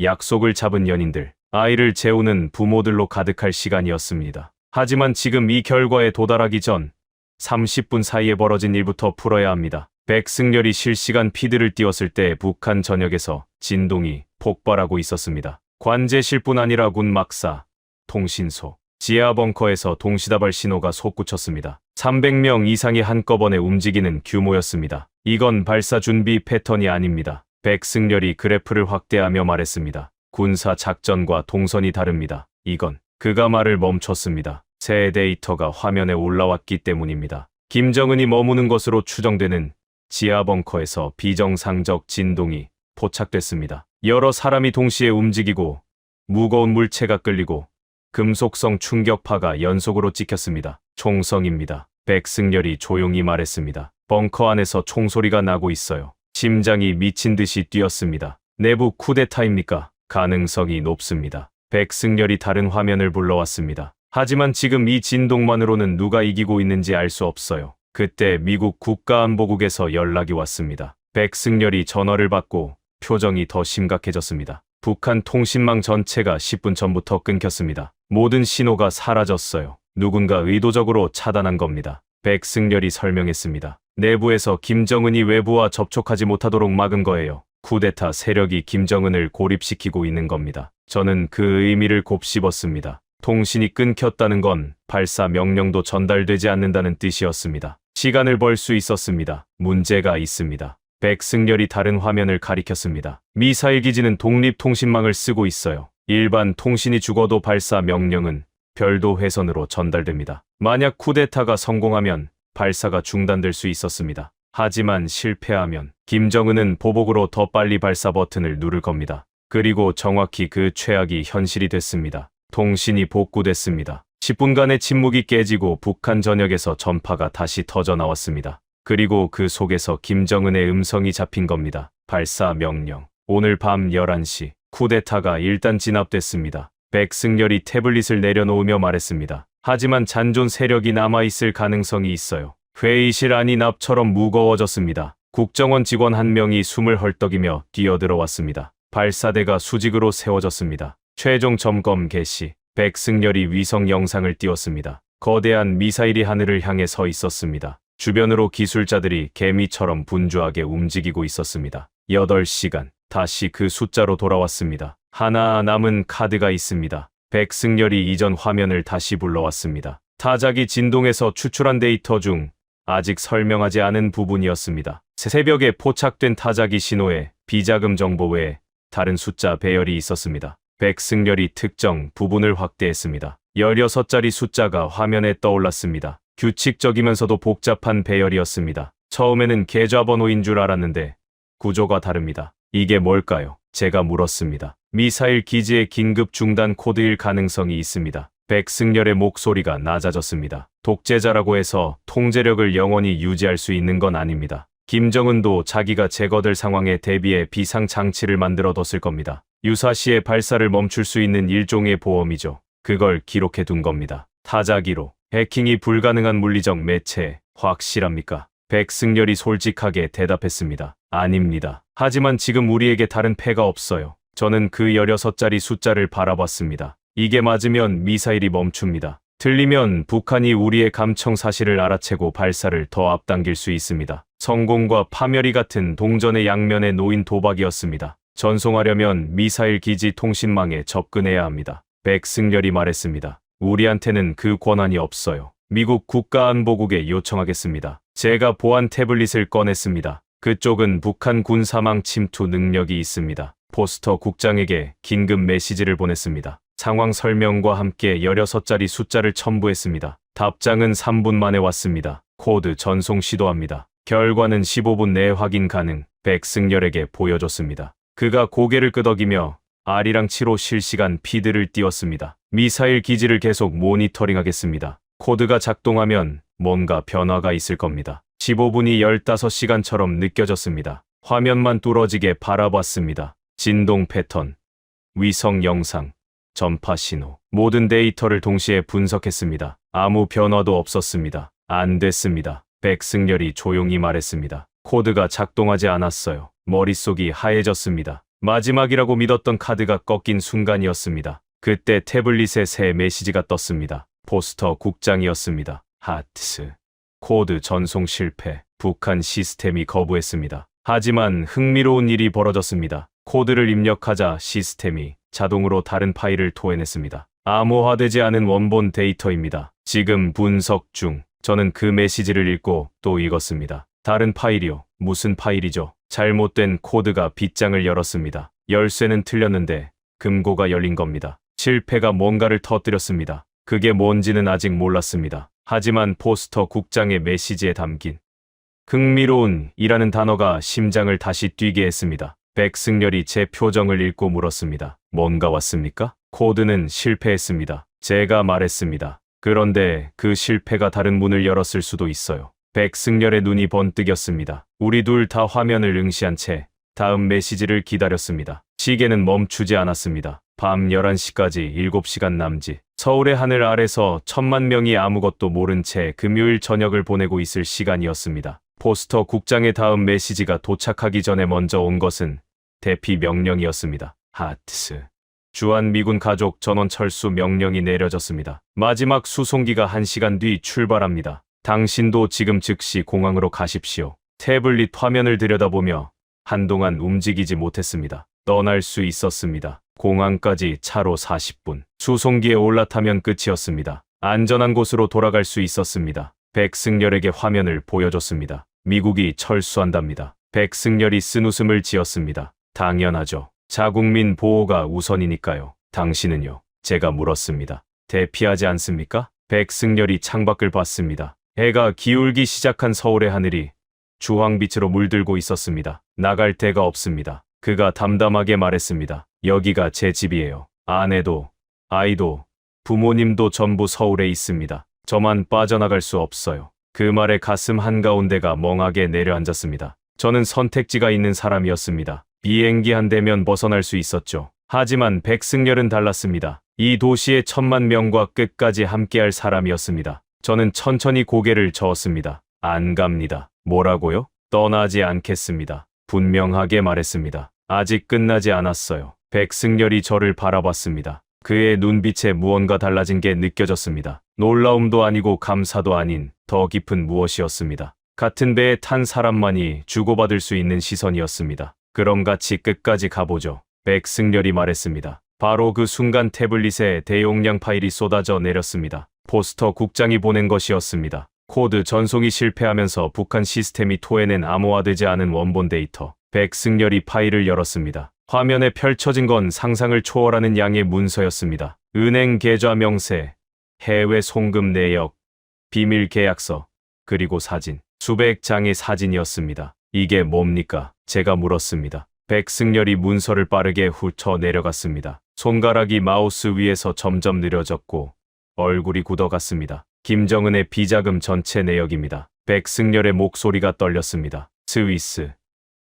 약속을 잡은 연인들, 아이를 재우는 부모들로 가득할 시간이었습니다. 하지만 지금 이 결과에 도달하기 전 30분 사이에 벌어진 일부터 풀어야 합니다. 백승열이 실시간 피드를 띄웠을 때 북한 전역에서 진동이 폭발하고 있었습니다. 관제실뿐 아니라 군막사, 통신소, 지하 벙커에서 동시다발 신호가 솟구쳤습니다. 300명 이상이 한꺼번에 움직이는 규모였습니다. 이건 발사 준비 패턴이 아닙니다. 백승열이 그래프를 확대하며 말했습니다. 군사 작전과 동선이 다릅니다. 이건 그가 말을 멈췄습니다. 새 데이터가 화면에 올라왔기 때문입니다. 김정은이 머무는 것으로 추정되는 지하 벙커에서 비정상적 진동이 포착됐습니다. 여러 사람이 동시에 움직이고 무거운 물체가 끌리고 금속성 충격파가 연속으로 찍혔습니다. 총성입니다. 백승열이 조용히 말했습니다. 벙커 안에서 총소리가 나고 있어요. 심장이 미친 듯이 뛰었습니다. 내부 쿠데타입니까? 가능성이 높습니다. 백승열이 다른 화면을 불러왔습니다. 하지만 지금 이 진동만으로는 누가 이기고 있는지 알 수 없어요. 그때 미국 국가안보국에서 연락이 왔습니다. 백승열이 전화를 받고 표정이 더 심각해졌습니다. 북한 통신망 전체가 10분 전부터 끊겼습니다. 모든 신호가 사라졌어요. 누군가 의도적으로 차단한 겁니다. 백승열이 설명했습니다. 내부에서 김정은이 외부와 접촉하지 못하도록 막은 거예요. 쿠데타 세력이 김정은을 고립시키고 있는 겁니다. 저는 그 의미를 곱씹었습니다. 통신이 끊겼다는 건 발사 명령도 전달되지 않는다는 뜻이었습니다. 시간을 벌 수 있었습니다. 문제가 있습니다. 백승열이 다른 화면을 가리켰습니다. 미사일 기지는 독립통신망을 쓰고 있어요. 일반 통신이 죽어도 발사 명령은 별도 회선으로 전달됩니다. 만약 쿠데타가 성공하면 발사가 중단될 수 있었습니다. 하지만 실패하면 김정은은 보복으로 더 빨리 발사 버튼을 누를 겁니다. 그리고 정확히 그 최악이 현실이 됐습니다. 통신이 복구됐습니다. 10분간의 침묵이 깨지고 북한 전역에서 전파가 다시 터져 나왔습니다. 그리고 그 속에서 김정은의 음성이 잡힌 겁니다. 발사 명령. 오늘 밤 11시 쿠데타가 일단 진압됐습니다. 백승열이 태블릿을 내려놓으며 말했습니다. 하지만 잔존 세력이 남아있을 가능성이 있어요. 회의실 안이 납처럼 무거워졌습니다. 국정원 직원 한 명이 숨을 헐떡이며 뛰어들어왔습니다. 발사대가 수직으로 세워졌습니다. 최종 점검 개시. 백승열이 위성 영상을 띄웠습니다. 거대한 미사일이 하늘을 향해 서 있었습니다. 주변으로 기술자들이 개미처럼 분주하게 움직이고 있었습니다. 8시간. 다시 그 숫자로 돌아왔습니다. 하나 남은 카드가 있습니다. 백승열이 이전 화면을 다시 불러왔습니다. 타자기 진동에서 추출한 데이터 중 아직 설명하지 않은 부분이었습니다. 새벽에 포착된 타자기 신호에 비자금 정보 외에 다른 숫자 배열이 있었습니다. 백승열이 특정 부분을 확대했습니다. 16자리 숫자가 화면에 떠올랐습니다. 규칙적이면서도 복잡한 배열이었습니다. 처음에는 계좌번호인 줄 알았는데 구조가 다릅니다. 이게 뭘까요? 제가 물었습니다. 미사일 기지의 긴급 중단 코드일 가능성이 있습니다. 백승열의 목소리가 낮아졌습니다. 독재자라고 해서 통제력을 영원히 유지할 수 있는 건 아닙니다. 김정은도 자기가 제거될 상황에 대비해 비상장치를 만들어뒀을 겁니다. 유사시에 발사를 멈출 수 있는 일종의 보험이죠. 그걸 기록해 둔 겁니다. 타자기로. 해킹이 불가능한 물리적 매체, 확실합니까? 백승열이 솔직하게 대답했습니다. 아닙니다. 하지만 지금 우리에게 다른 패가 없어요. 저는 그 16자리 숫자를 바라봤습니다. 이게 맞으면 미사일이 멈춥니다. 틀리면 북한이 우리의 감청 사실을 알아채고 발사를 더 앞당길 수 있습니다. 성공과 파멸이 같은 동전의 양면에 놓인 도박이었습니다. 전송하려면 미사일 기지 통신망에 접근해야 합니다. 백승열이 말했습니다. 우리한테는 그 권한이 없어요. 미국 국가안보국에 요청하겠습니다. 제가 보안 태블릿을 꺼냈습니다. 그쪽은 북한 군사망 침투 능력이 있습니다. 포스터 국장에게 긴급 메시지를 보냈습니다. 상황 설명과 함께 16자리 숫자를 첨부했습니다. 답장은 3분 만에 왔습니다. 코드 전송 시도합니다. 결과는 15분 내에 확인 가능. 백승열에게 보여줬습니다. 그가 고개를 끄덕이며 R이랑 7호 실시간 피드를 띄웠습니다. 미사일 기지를 계속 모니터링하겠습니다. 코드가 작동하면 뭔가 변화가 있을 겁니다. 15분이 15시간처럼 느껴졌습니다. 화면만 뚫어지게 바라봤습니다. 진동 패턴, 위성 영상, 전파 신호, 모든 데이터를 동시에 분석했습니다. 아무 변화도 없었습니다. 안 됐습니다. 백승열이 조용히 말했습니다. 코드가 작동하지 않았어요. 머릿속이 하얘졌습니다. 마지막이라고 믿었던 카드가 꺾인 순간이었습니다. 그때 태블릿에 새 메시지가 떴습니다. 포스터 국장이었습니다. 하트스. 코드 전송 실패. 북한 시스템이 거부했습니다. 하지만 흥미로운 일이 벌어졌습니다. 코드를 입력하자 시스템이 자동으로 다른 파일을 토해냈습니다. 암호화되지 않은 원본 데이터입니다. 지금 분석 중. 저는 그 메시지를 읽고 또 읽었습니다. 다른 파일이요. 무슨 파일이죠? 잘못된 코드가 빗장을 열었습니다. 열쇠는 틀렸는데 금고가 열린 겁니다. 실패가 뭔가를 터뜨렸습니다. 그게 뭔지는 아직 몰랐습니다. 하지만 포스터 국장의 메시지에 담긴 흥미로운 이라는 단어가 심장을 다시 뛰게 했습니다. 백승열이 제 표정을 읽고 물었습니다. 뭔가 왔습니까? 코드는 실패했습니다. 제가 말했습니다. 그런데 그 실패가 다른 문을 열었을 수도 있어요. 백승열의 눈이 번뜩였습니다. 우리 둘 다 화면을 응시한 채 다음 메시지를 기다렸습니다. 시계는 멈추지 않았습니다. 밤 11시까지 7시간 남짓. 서울의 하늘 아래서 1000만 명이 아무것도 모른 채 금요일 저녁을 보내고 있을 시간이었습니다. 포스터 국장의 다음 메시지가 도착하기 전에 먼저 온 것은 대피 명령이었습니다. 하트스. 주한미군 가족 전원 철수 명령이 내려졌습니다. 마지막 수송기가 1시간 뒤 출발합니다. 당신도 지금 즉시 공항으로 가십시오. 태블릿 화면을 들여다보며 한동안 움직이지 못했습니다. 떠날 수 있었습니다. 공항까지 차로 40분. 수송기에 올라타면 끝이었습니다. 안전한 곳으로 돌아갈 수 있었습니다. 백승열에게 화면을 보여줬습니다. 미국이 철수한답니다. 백승열이 쓴웃음을 지었습니다. 당연하죠. 자국민 보호가 우선이니까요. 당신은요? 제가 물었습니다. 대피하지 않습니까? 백승열이 창밖을 봤습니다. 해가 기울기 시작한 서울의 하늘이 주황빛으로 물들고 있었습니다. 나갈 데가 없습니다. 그가 담담하게 말했습니다. 여기가 제 집이에요. 아내도, 아이도, 부모님도 전부 서울에 있습니다. 저만 빠져나갈 수 없어요. 그 말에 가슴 한가운데가 멍하게 내려앉았습니다. 저는 선택지가 있는 사람이었습니다. 비행기 한 대면 벗어날 수 있었죠. 하지만 백승열은 달랐습니다. 이 도시의 1000만 명과 끝까지 함께할 사람이었습니다. 저는 천천히 고개를 저었습니다. 안 갑니다. 뭐라고요? 떠나지 않겠습니다. 분명하게 말했습니다. 아직 끝나지 않았어요. 백승열이 저를 바라봤습니다. 그의 눈빛에 무언가 달라진 게 느껴졌습니다. 놀라움도 아니고 감사도 아닌 더 깊은 무엇이었습니다. 같은 배에 탄 사람만이 주고받을 수 있는 시선이었습니다. 그럼 같이 끝까지 가보죠. 백승열이 말했습니다. 바로 그 순간 태블릿에 대용량 파일이 쏟아져 내렸습니다. 포스터 국장이 보낸 것이었습니다. 코드 전송이 실패하면서 북한 시스템이 토해낸 암호화되지 않은 원본 데이터. 백승열이 파일을 열었습니다. 화면에 펼쳐진 건 상상을 초월하는 양의 문서였습니다. 은행 계좌 명세, 해외 송금 내역, 비밀 계약서, 그리고 사진. 수백 장의 사진이었습니다. 이게 뭡니까? 제가 물었습니다. 백승열이 문서를 빠르게 훑어 내려갔습니다. 손가락이 마우스 위에서 점점 느려졌고 얼굴이 굳어갔습니다. 김정은의 비자금 전체 내역입니다. 백승열의 목소리가 떨렸습니다. 스위스,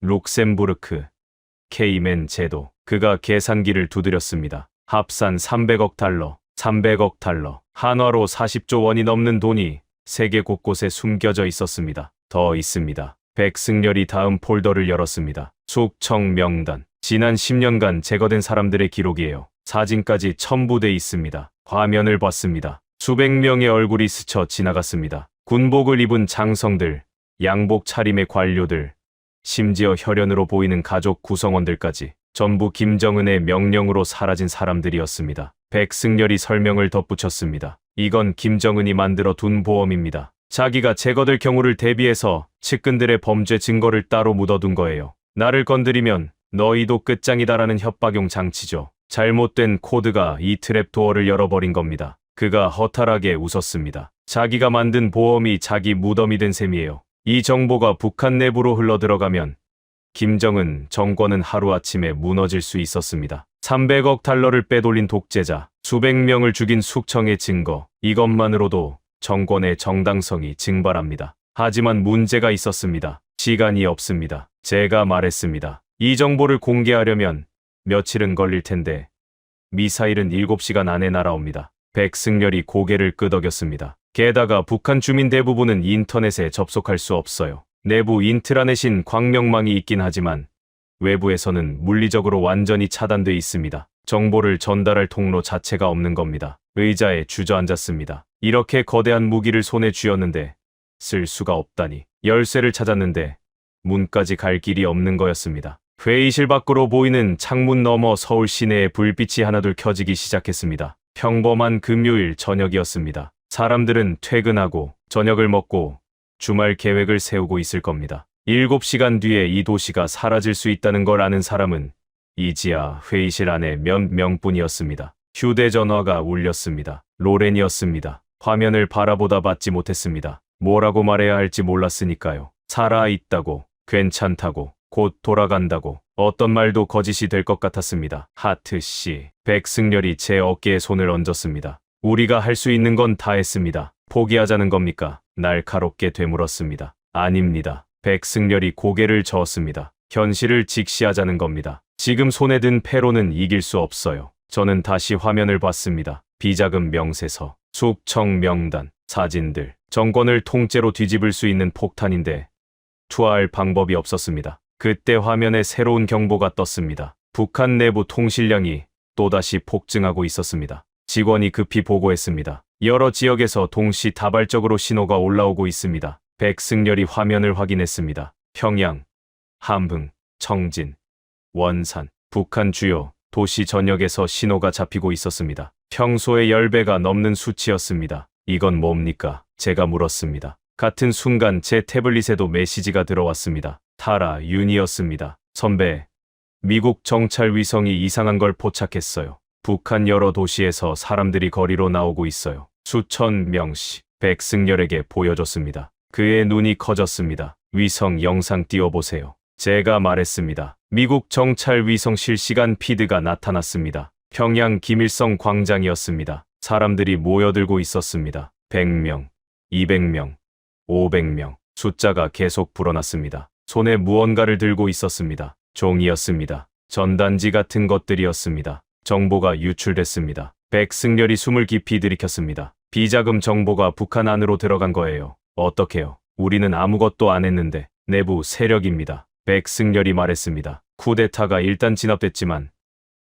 룩셈부르크, 케이맨 제도. 그가 계산기를 두드렸습니다. 합산 300억 달러, 300억 달러. 한화로 40조 원이 넘는 돈이 세계 곳곳에 숨겨져 있었습니다. 더 있습니다. 백승열이 다음 폴더를 열었습니다. 숙청 명단. 지난 10년간 제거된 사람들의 기록이에요. 사진까지 첨부돼 있습니다. 화면을 봤습니다. 수백 명의 얼굴이 스쳐 지나갔습니다. 군복을 입은 장성들, 양복 차림의 관료들, 심지어 혈연으로 보이는 가족 구성원들까지 전부 김정은의 명령으로 사라진 사람들이었습니다. 백승열이 설명을 덧붙였습니다. 이건 김정은이 만들어 둔 보험입니다. 자기가 제거될 경우를 대비해서 측근들의 범죄 증거를 따로 묻어둔 거예요. 나를 건드리면 너희도 끝장이다라는 협박용 장치죠. 잘못된 코드가 이 트랩 도어를 열어버린 겁니다. 그가 허탈하게 웃었습니다. 자기가 만든 보험이 자기 무덤이 된 셈이에요. 이 정보가 북한 내부로 흘러들어가면 김정은 정권은 하루아침에 무너질 수 있었습니다. 300억 달러를 빼돌린 독재자, 수백 명을 죽인 숙청의 증거, 이것만으로도 정권의 정당성이 증발합니다. 하지만 문제가 있었습니다. 시간이 없습니다. 제가 말했습니다. 이 정보를 공개하려면 며칠은 걸릴 텐데 미사일은 7시간 안에 날아옵니다. 백승열이 고개를 끄덕였습니다. 게다가 북한 주민 대부분은 인터넷에 접속할 수 없어요. 내부 인트라넷인 광명망이 있긴 하지만 외부에서는 물리적으로 완전히 차단돼 있습니다. 정보를 전달할 통로 자체가 없는 겁니다. 의자에 주저앉았습니다. 이렇게 거대한 무기를 손에 쥐었는데 쓸 수가 없다니. 열쇠를 찾았는데 문까지 갈 길이 없는 거였습니다. 회의실 밖으로 보이는 창문 너머 서울 시내에 불빛이 하나둘 켜지기 시작했습니다. 평범한 금요일 저녁이었습니다. 사람들은 퇴근하고 저녁을 먹고 주말 계획을 세우고 있을 겁니다. 7시간 뒤에 이 도시가 사라질 수 있다는 걸 아는 사람은 이지아 회의실 안에 몇 명뿐이었습니다. 휴대전화가 울렸습니다. 로렌이었습니다. 화면을 바라보다 받지 못했습니다. 뭐라고 말해야 할지 몰랐으니까요. 살아있다고, 괜찮다고, 곧 돌아간다고, 어떤 말도 거짓이 될 것 같았습니다. 하트씨. 백승열이 제 어깨에 손을 얹었습니다. 우리가 할 수 있는 건 다 했습니다. 포기하자는 겁니까? 날카롭게 되물었습니다. 아닙니다. 백승열이 고개를 저었습니다. 현실을 직시하자는 겁니다. 지금 손에 든 패로는 이길 수 없어요. 저는 다시 화면을 봤습니다. 비자금 명세서, 숙청 명단, 사진들, 정권을 통째로 뒤집을 수 있는 폭탄인데 투하할 방법이 없었습니다. 그때 화면에 새로운 경보가 떴습니다. 북한 내부 통신량이 또다시 폭증하고 있었습니다. 직원이 급히 보고했습니다. 여러 지역에서 동시 다발적으로 신호가 올라오고 있습니다. 백승열이 화면을 확인했습니다. 평양, 함흥, 청진, 원산, 북한 주요 도시 전역에서 신호가 잡히고 있었습니다. 평소의 10배가 넘는 수치였습니다. 이건 뭡니까? 제가 물었습니다. 같은 순간 제 태블릿에도 메시지가 들어왔습니다. 타라 윤이었습니다. 선배, 미국 정찰 위성이 이상한 걸 포착했어요. 북한 여러 도시에서 사람들이 거리로 나오고 있어요. 수천 명씩. 백승열에게 보여줬습니다. 그의 눈이 커졌습니다. 위성 영상 띄워보세요. 제가 말했습니다. 미국 정찰 위성 실시간 피드가 나타났습니다. 평양 김일성 광장이었습니다. 사람들이 모여들고 있었습니다. 100명, 200명, 500명. 숫자가 계속 불어났습니다. 손에 무언가를 들고 있었습니다. 종이였습니다. 전단지 같은 것들이었습니다. 정보가 유출됐습니다. 백승열이 숨을 깊이 들이켰습니다. 비자금 정보가 북한 안으로 들어간 거예요. 어떡해요? 우리는 아무것도 안 했는데. 내부 세력입니다. 백승열이 말했습니다. 쿠데타가 일단 진압됐지만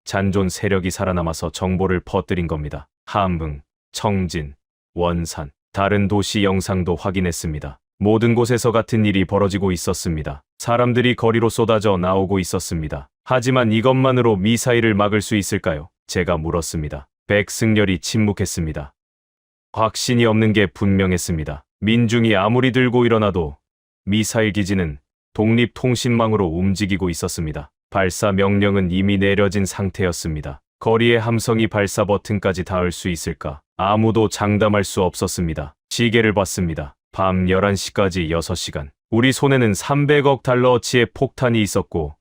잔존 세력이 살아남아서 정보를 퍼뜨린 겁니다. 함흥, 청진, 원산, 다른 도시 영상도 확인했습니다. 모든 곳에서 같은 일이 벌어지고 있었습니다. 사람들이 거리로 쏟아져 나오고 있었습니다. 하지만 이것만으로 미사일을 막을 수 있을까요? 제가 물었습니다. 백승열이 침묵했습니다. 확신이 없는 게 분명했습니다. 민중이 아무리 들고 일어나도 미사일 기지는 독립통신망으로 움직이고 있었습니다. 발사 명령은 이미 내려진 상태였습니다. 거리의 함성이 발사 버튼까지 닿을 수 있을까? 아무도 장담할 수 없었습니다. 시계를 봤습니다. 밤 11시까지 6시간. 우리 손에는 300억 달러어치의 폭탄이 있었고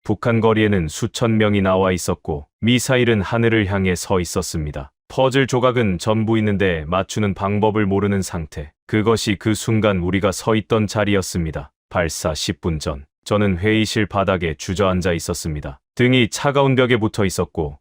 북한 거리에는 수천 명이 나와 있었고 미사일은 하늘을 향해 서 있었습니다. 퍼즐 조각은 전부 있는데 맞추는 방법을 모르는 상태. 그것이 그 순간 우리가 서 있던 자리였습니다. 발사 10분 전, 저는 회의실 바닥에 주저앉아 있었습니다. 등이 차가운 벽에 붙어 있었고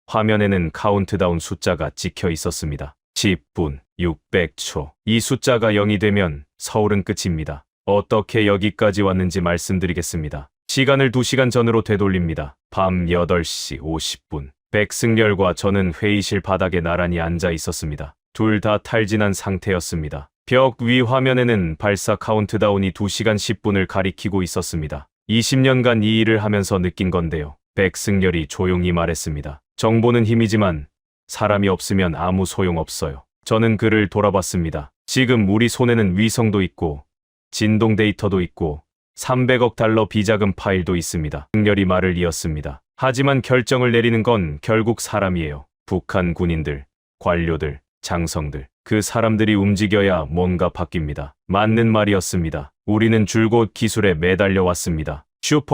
화면에는 카운트다운 숫자가 찍혀 있었습니다. 10분, 600초. 이 숫자가 0이 되면 서울은 끝입니다. 어떻게 여기까지 왔는지 말씀드리겠습니다. 시간을 2시간 전으로 되돌립니다. 밤 8시 50분. 백승열과 저는 회의실 바닥에 나란히 앉아 있었습니다. 둘 다 탈진한 상태였습니다. 벽 위 화면에는 발사 카운트다운이 2시간 10분을 가리키고 있었습니다. 20년간 이 일을 하면서 느낀 건데요. 백승열이 조용히 말했습니다. 정보는 힘이지만 사람이 없으면 아무 소용없어요. 저는 그를 돌아봤습니다. 지금 우리 손에는 위성도 있고 진동 데이터도 있고 300억 달러 비자금 파일도 있습니다. 백승열이 말을 이었습니다. 하지만 결정을 내리는 건 결국 사람이에요. 북한 군인들, 관료들, 장성들. 그 사람들이 움직여야 뭔가 바뀝니다. 맞는 말이었습니다. 우리는 줄곧 기술에 매달려 왔습니다.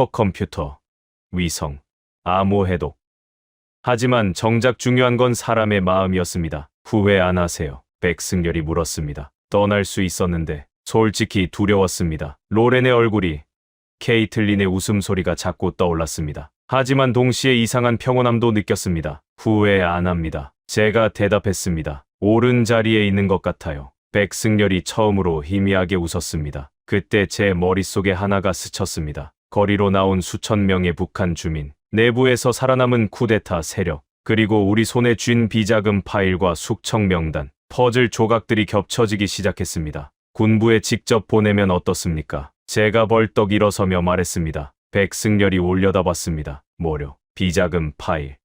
슈퍼컴퓨터, 위성, 암호해독. 하지만 정작 중요한 건 사람의 마음이었습니다. 후회 안 하세요? 백승열이 물었습니다. 떠날 수 있었는데 솔직히 두려웠습니다. 로렌의 얼굴이, 케이틀린의 웃음소리가 자꾸 떠올랐습니다. 하지만 동시에 이상한 평온함도 느꼈습니다. 후회 안 합니다. 제가 대답했습니다. 옳은 자리에 있는 것 같아요. 백승열이 처음으로 희미하게 웃었습니다. 그때 제 머릿속에 하나가 스쳤습니다. 거리로 나온 수천 명의 북한 주민, 내부에서 살아남은 쿠데타 세력, 그리고 우리 손에 쥔 비자금 파일과 숙청 명단, 퍼즐 조각들이 겹쳐지기 시작했습니다. 군부에 직접 보내면 어떻습니까? 제가 벌떡 일어서며 말했습니다. 백승열이 올려다봤습니다. 뭐려? 비자금 파일,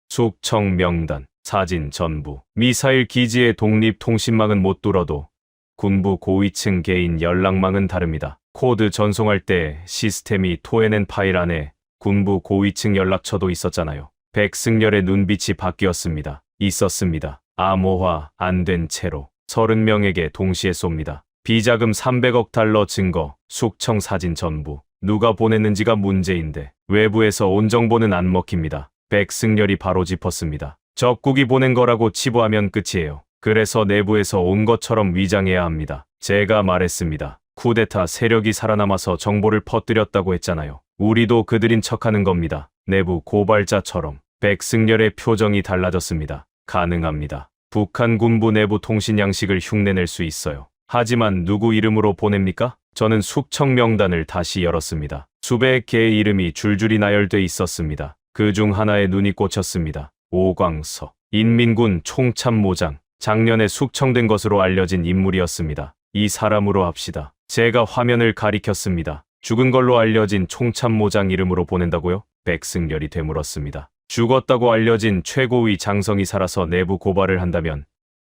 숙청 명단, 사진 전부. 미사일 기지의 독립통신망은 못 뚫어도 군부 고위층 개인 연락망은 다릅니다. 코드 전송할 때 시스템이 토해낸 파일 안에 군부 고위층 연락처도 있었잖아요. 백승열의 눈빛이 바뀌었습니다. 있었습니다. 암호화 안 된 채로 30명에게 동시에 쏩니다. 비자금 300억 달러 증거, 숙청 사진 전부. 누가 보냈는지가 문제인데 외부에서 온 정보는 안 먹힙니다. 백승열이 바로 짚었습니다. 적국이 보낸 거라고 치부하면 끝이에요. 그래서 내부에서 온 것처럼 위장해야 합니다. 제가 말했습니다. 쿠데타 세력이 살아남아서 정보를 퍼뜨렸다고 했잖아요. 우리도 그들인 척하는 겁니다. 내부 고발자처럼. 백승열의 표정이 달라졌습니다. 가능합니다. 북한 군부 내부 통신 양식을 흉내낼 수 있어요. 하지만 누구 이름으로 보냅니까? 저는 숙청 명단을 다시 열었습니다. 수백 개의 이름이 줄줄이 나열돼 있었습니다. 그 중 하나에 눈이 꽂혔습니다. 오광석, 인민군 총참모장, 작년에 숙청된 것으로 알려진 인물이었습니다. 이 사람으로 합시다. 제가 화면을 가리켰습니다. 죽은 걸로 알려진 총참모장 이름으로 보낸다고요? 백승열이 되물었습니다. 죽었다고 알려진 최고위 장성이 살아서 내부 고발을 한다면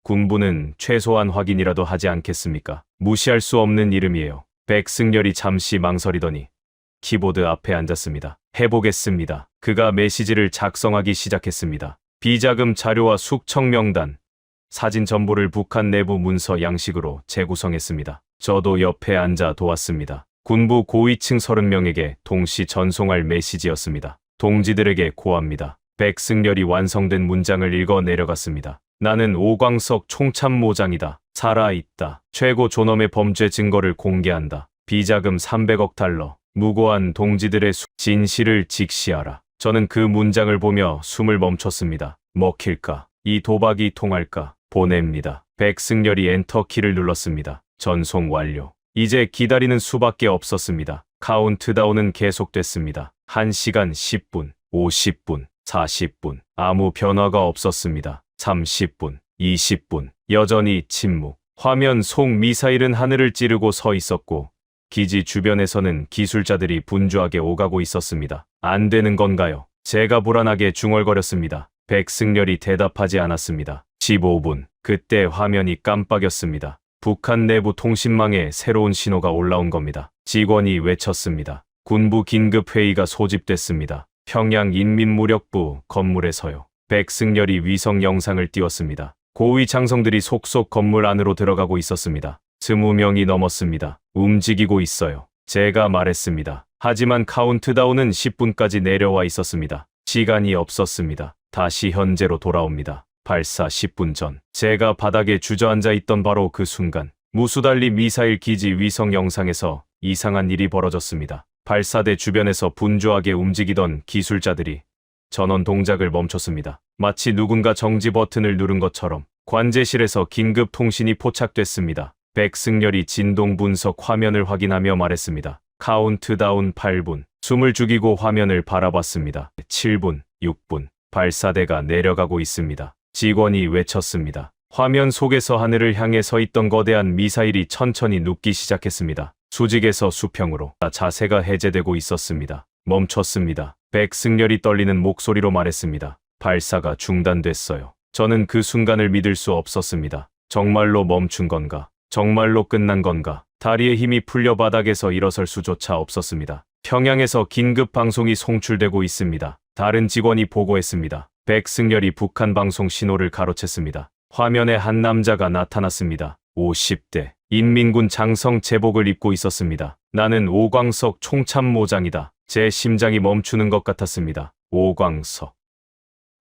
군부는 최소한 확인이라도 하지 않겠습니까? 무시할 수 없는 이름이에요. 백승열이 잠시 망설이더니 키보드 앞에 앉았습니다. 해보겠습니다. 그가 메시지를 작성하기 시작했습니다. 비자금 자료와 숙청 명단, 사진 전부를 북한 내부 문서 양식으로 재구성했습니다. 저도 옆에 앉아 도왔습니다. 군부 고위층 30명에게 동시 전송할 메시지였습니다. 동지들에게 고합니다. 백승열이 완성된 문장을 읽어 내려갔습니다. 나는 오광석 총참모장이다. 살아있다. 최고 존엄의 범죄 증거를 공개한다. 비자금 300억 달러. 무고한 동지들의 진실을 직시하라. 저는 그 문장을 보며 숨을 멈췄습니다. 먹힐까? 이 도박이 통할까? 보냅니다. 백승열이 엔터키를 눌렀습니다. 전송 완료. 이제 기다리는 수밖에 없었습니다. 카운트다운은 계속됐습니다. 1시간 10분, 50분, 40분. 아무 변화가 없었습니다. 30분, 20분. 여전히 침묵. 화면 속 미사일은 하늘을 찌르고 서 있었고 기지 주변에서는 기술자들이 분주하게 오가고 있었습니다. 안 되는 건가요? 제가 불안하게 중얼거렸습니다. 백승열이 대답하지 않았습니다. 15분. 그때 화면이 깜빡였습니다. 북한 내부 통신망에 새로운 신호가 올라온 겁니다. 직원이 외쳤습니다. 군부 긴급회의가 소집됐습니다. 평양 인민무력부 건물에서요. 백승열이 위성 영상을 띄웠습니다. 고위 장성들이 속속 건물 안으로 들어가고 있었습니다. 20명이 넘었습니다. 움직이고 있어요. 제가 말했습니다. 하지만 카운트다운은 10분까지 내려와 있었습니다. 시간이 없었습니다. 다시 현재로 돌아옵니다. 발사 10분 전. 제가 바닥에 주저앉아 있던 바로 그 순간 무수달리 미사일 기지 위성 영상에서 이상한 일이 벌어졌습니다. 발사대 주변에서 분주하게 움직이던 기술자들이 전원 동작을 멈췄습니다. 마치 누군가 정지 버튼을 누른 것처럼 관제실에서 긴급 통신이 포착됐습니다. 백승열이 진동 분석 화면을 확인하며 말했습니다. 카운트다운 8분. 숨을 죽이고 화면을 바라봤습니다. 7분, 6분. 발사대가 내려가고 있습니다. 직원이 외쳤습니다. 화면 속에서 하늘을 향해 서 있던 거대한 미사일이 천천히 눕기 시작했습니다. 수직에서 수평으로 자세가 해제되고 있었습니다. 멈췄습니다. 백승열이 떨리는 목소리로 말했습니다. 발사가 중단됐어요. 저는 그 순간을 믿을 수 없었습니다. 정말로 멈춘 건가? 정말로 끝난 건가? 다리에 힘이 풀려 바닥에서 일어설 수조차 없었습니다. 평양에서 긴급 방송이 송출되고 있습니다. 다른 직원이 보고했습니다. 백승열이 북한 방송 신호를 가로챘습니다. 화면에 한 남자가 나타났습니다. 50대. 인민군 장성 제복을 입고 있었습니다. 나는 오광석 총참모장이다. 제 심장이 멈추는 것 같았습니다. 오광석.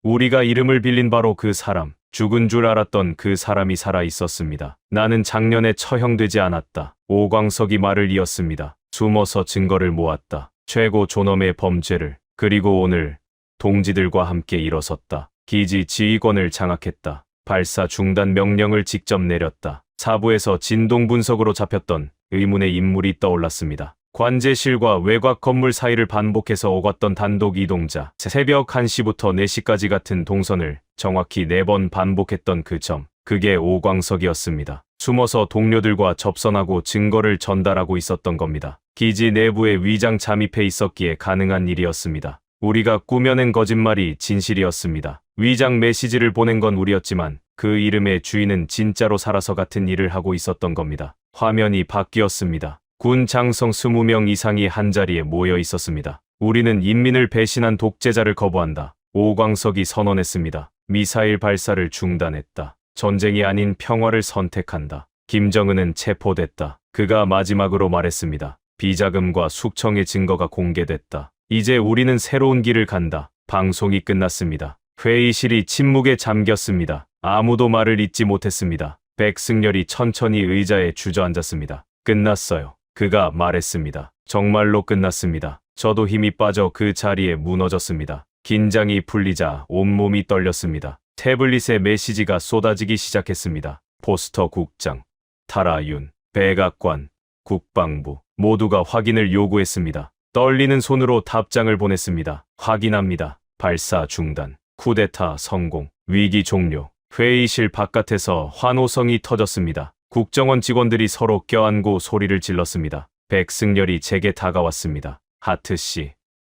우리가 이름을 빌린 바로 그 사람. 죽은 줄 알았던 그 사람이 살아 있었습니다. 나는 작년에 처형되지 않았다. 오광석이 말을 이었습니다. 숨어서 증거를 모았다. 최고 존엄의 범죄를. 그리고 오늘 동지들과 함께 일어섰다. 기지 지휘권을 장악했다. 발사 중단 명령을 직접 내렸다. 사부에서 진동 분석으로 잡혔던 의문의 인물이 떠올랐습니다. 관제실과 외곽 건물 사이를 반복해서 오갔던 단독 이동자. 새벽 1시부터 4시까지 같은 동선을 정확히 4번 반복했던 그 점. 그게 오광석이었습니다. 숨어서 동료들과 접선하고 증거를 전달하고 있었던 겁니다. 기지 내부에 위장 잠입해 있었기에 가능한 일이었습니다. 우리가 꾸며낸 거짓말이 진실이었습니다. 위장 메시지를 보낸 건 우리였지만 그 이름의 주인은 진짜로 살아서 같은 일을 하고 있었던 겁니다. 화면이 바뀌었습니다. 군 장성 20명 이상이 한자리에 모여 있었습니다. 우리는 인민을 배신한 독재자를 거부한다. 오광석이 선언했습니다. 미사일 발사를 중단했다. 전쟁이 아닌 평화를 선택한다. 김정은은 체포됐다. 그가 마지막으로 말했습니다. 비자금과 숙청의 증거가 공개됐다. 이제 우리는 새로운 길을 간다. 방송이 끝났습니다. 회의실이 침묵에 잠겼습니다. 아무도 말을 잇지 못했습니다. 백승열이 천천히 의자에 주저앉았습니다. 끝났어요. 그가 말했습니다. 정말로 끝났습니다. 저도 힘이 빠져 그 자리에 무너졌습니다. 긴장이 풀리자 온몸이 떨렸습니다. 태블릿에 메시지가 쏟아지기 시작했습니다. 포스터 국장, 타라윤, 백악관, 국방부 모두가 확인을 요구했습니다. 떨리는 손으로 답장을 보냈습니다. 확인합니다. 발사 중단, 쿠데타 성공, 위기 종료. 회의실 바깥에서 환호성이 터졌습니다. 국정원 직원들이 서로 껴안고 소리를 질렀습니다. 백승열이 제게 다가왔습니다. 하트씨,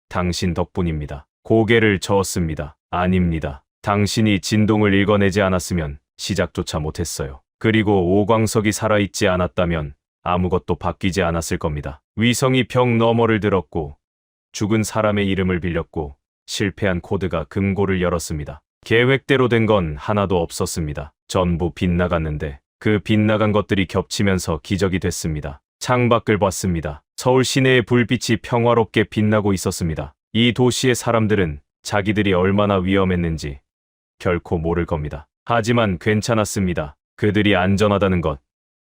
당신 덕분입니다. 고개를 저었습니다. 아닙니다. 당신이 진동을 읽어내지 않았으면 시작조차 못했어요. 그리고 오광석이 살아있지 않았다면 아무것도 바뀌지 않았을 겁니다. 위성이 벽 너머를 들었고 죽은 사람의 이름을 빌렸고 실패한 코드가 금고를 열었습니다. 계획대로 된 건 하나도 없었습니다. 전부 빗나갔는데 그 빗나간 것들이 겹치면서 기적이 됐습니다. 창밖을 봤습니다. 서울 시내의 불빛이 평화롭게 빛나고 있었습니다. 이 도시의 사람들은 자기들이 얼마나 위험했는지 결코 모를 겁니다. 하지만 괜찮았습니다. 그들이 안전하다는 것,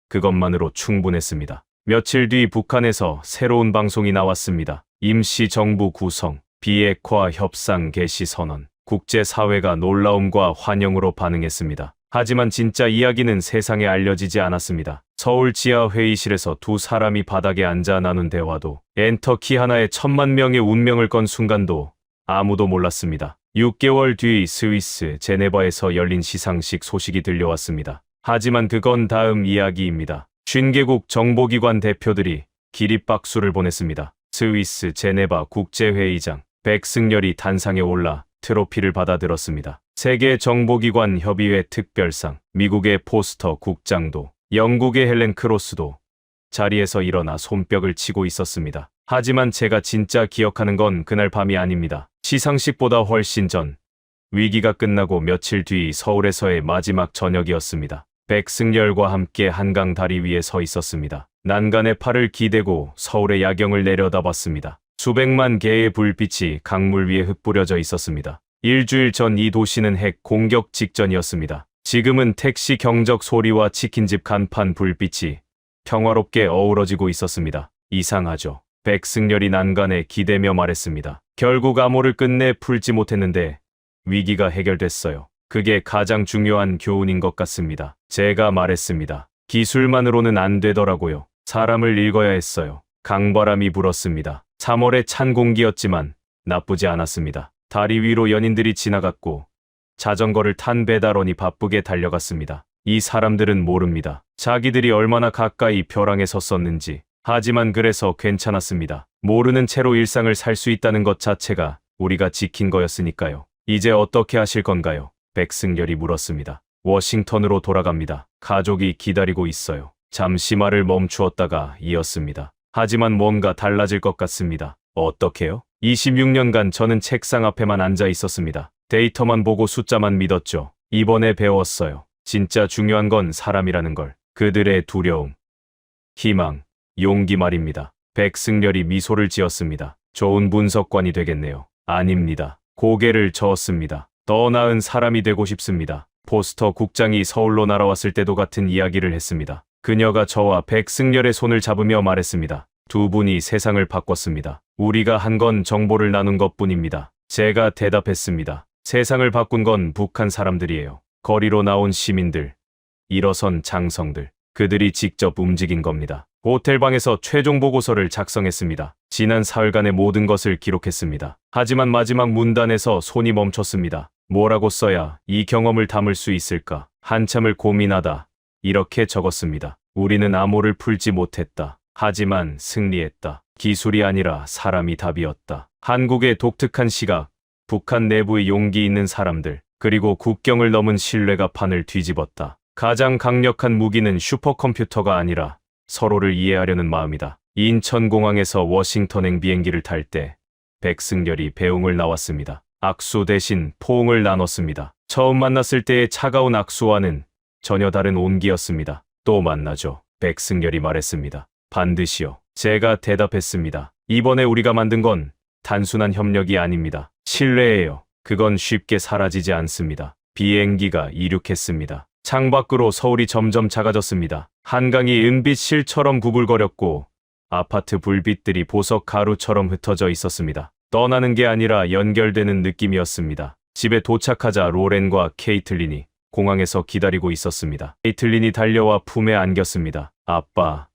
그것만으로 충분했습니다. 며칠 뒤 북한에서 새로운 방송이 나왔습니다. 임시정부 구성, 비핵화 협상 개시 선언. 국제사회가 놀라움과 환영으로 반응했습니다. 하지만 진짜 이야기는 세상에 알려지지 않았습니다. 서울 지하 회의실에서 두 사람이 바닥에 앉아 나눈 대화도, 엔터키 하나에 1000만 명의 운명을 건 순간도 아무도 몰랐습니다. 6개월 뒤 스위스 제네바에서 열린 시상식 소식이 들려왔습니다. 하지만 그건 다음 이야기입니다. 50개국 정보기관 대표들이 기립박수를 보냈습니다. 스위스 제네바 국제회의장, 백승열이 단상에 올라 트로피를 받아들었습니다. 세계 정보기관 협의회 특별상, 미국의 포스터 국장도, 영국의 헬렌 크로스도 자리에서 일어나 손뼉을 치고 있었습니다. 하지만 제가 진짜 기억하는 건 그날 밤이 아닙니다. 시상식보다 훨씬 전, 위기가 끝나고 며칠 뒤 서울에서의 마지막 저녁이었습니다. 백승열과 함께 한강 다리 위에 서 있었습니다. 난간에 팔을 기대고 서울의 야경을 내려다봤습니다. 수백만 개의 불빛이 강물 위에 흩뿌려져 있었습니다. 일주일 전 이 도시는 핵 공격 직전이었습니다. 지금은 택시 경적 소리와 치킨집 간판 불빛이 평화롭게 어우러지고 있었습니다. 이상하죠. 백승열이 난간에 기대며 말했습니다. 결국 암호를 끝내 풀지 못했는데 위기가 해결됐어요. 그게 가장 중요한 교훈인 것 같습니다. 제가 말했습니다. 기술만으로는 안 되더라고요. 사람을 읽어야 했어요. 강바람이 불었습니다. 3월의 찬 공기였지만 나쁘지 않았습니다. 다리 위로 연인들이 지나갔고 자전거를 탄 배달원이 바쁘게 달려갔습니다. 이 사람들은 모릅니다. 자기들이 얼마나 가까이 벼랑에 섰었는지. 하지만 그래서 괜찮았습니다. 모르는 채로 일상을 살 수 있다는 것 자체가 우리가 지킨 거였으니까요. 이제 어떻게 하실 건가요? 백승열이 물었습니다. 워싱턴으로 돌아갑니다. 가족이 기다리고 있어요. 잠시 말을 멈추었다가 이었습니다. 하지만 뭔가 달라질 것 같습니다. 어떻게요? 26년간 저는 책상 앞에만 앉아 있었습니다. 데이터만 보고 숫자만 믿었죠. 이번에 배웠어요. 진짜 중요한 건 사람이라는 걸. 그들의 두려움, 희망, 용기 말입니다. 백승열이 미소를 지었습니다. 좋은 분석관이 되겠네요. 아닙니다. 고개를 저었습니다. 더 나은 사람이 되고 싶습니다. 포스터 국장이 서울로 날아왔을 때도 같은 이야기를 했습니다. 그녀가 저와 백승열의 손을 잡으며 말했습니다. 두 분이 세상을 바꿨습니다. 우리가 한 건 정보를 나눈 것뿐입니다. 제가 대답했습니다. 세상을 바꾼 건 북한 사람들이에요. 거리로 나온 시민들, 일어선 장성들, 그들이 직접 움직인 겁니다. 호텔방에서 최종 보고서를 작성했습니다. 지난 사흘간의 모든 것을 기록했습니다. 하지만 마지막 문단에서 손이 멈췄습니다. 뭐라고 써야 이 경험을 담을 수 있을까? 한참을 고민하다 이렇게 적었습니다. 우리는 암호를 풀지 못했다. 하지만 승리했다. 기술이 아니라 사람이 답이었다. 한국의 독특한 시각, 북한 내부의 용기 있는 사람들, 그리고 국경을 넘은 신뢰가 판을 뒤집었다. 가장 강력한 무기는 슈퍼컴퓨터가 아니라 서로를 이해하려는 마음이다. 인천공항에서 워싱턴행 비행기를 탈 때 백승열이 배웅을 나왔습니다. 악수 대신 포옹을 나눴습니다. 처음 만났을 때의 차가운 악수와는 전혀 다른 온기였습니다. 또 만나죠. 백승열이 말했습니다. 반드시요. 제가 대답했습니다. 이번에 우리가 만든 건 단순한 협력이 아닙니다. 신뢰예요. 그건 쉽게 사라지지 않습니다. 비행기가 이륙했습니다. 창밖으로 서울이 점점 작아졌습니다. 한강이 은빛 실처럼 구불거렸고 아파트 불빛들이 보석 가루처럼 흩어져 있었습니다. 떠나는 게 아니라 연결되는 느낌이었습니다. 집에 도착하자 로렌과 케이틀린이 공항에서 기다리고 있었습니다. 케이틀린이 달려와 품에 안겼습니다. 아빠,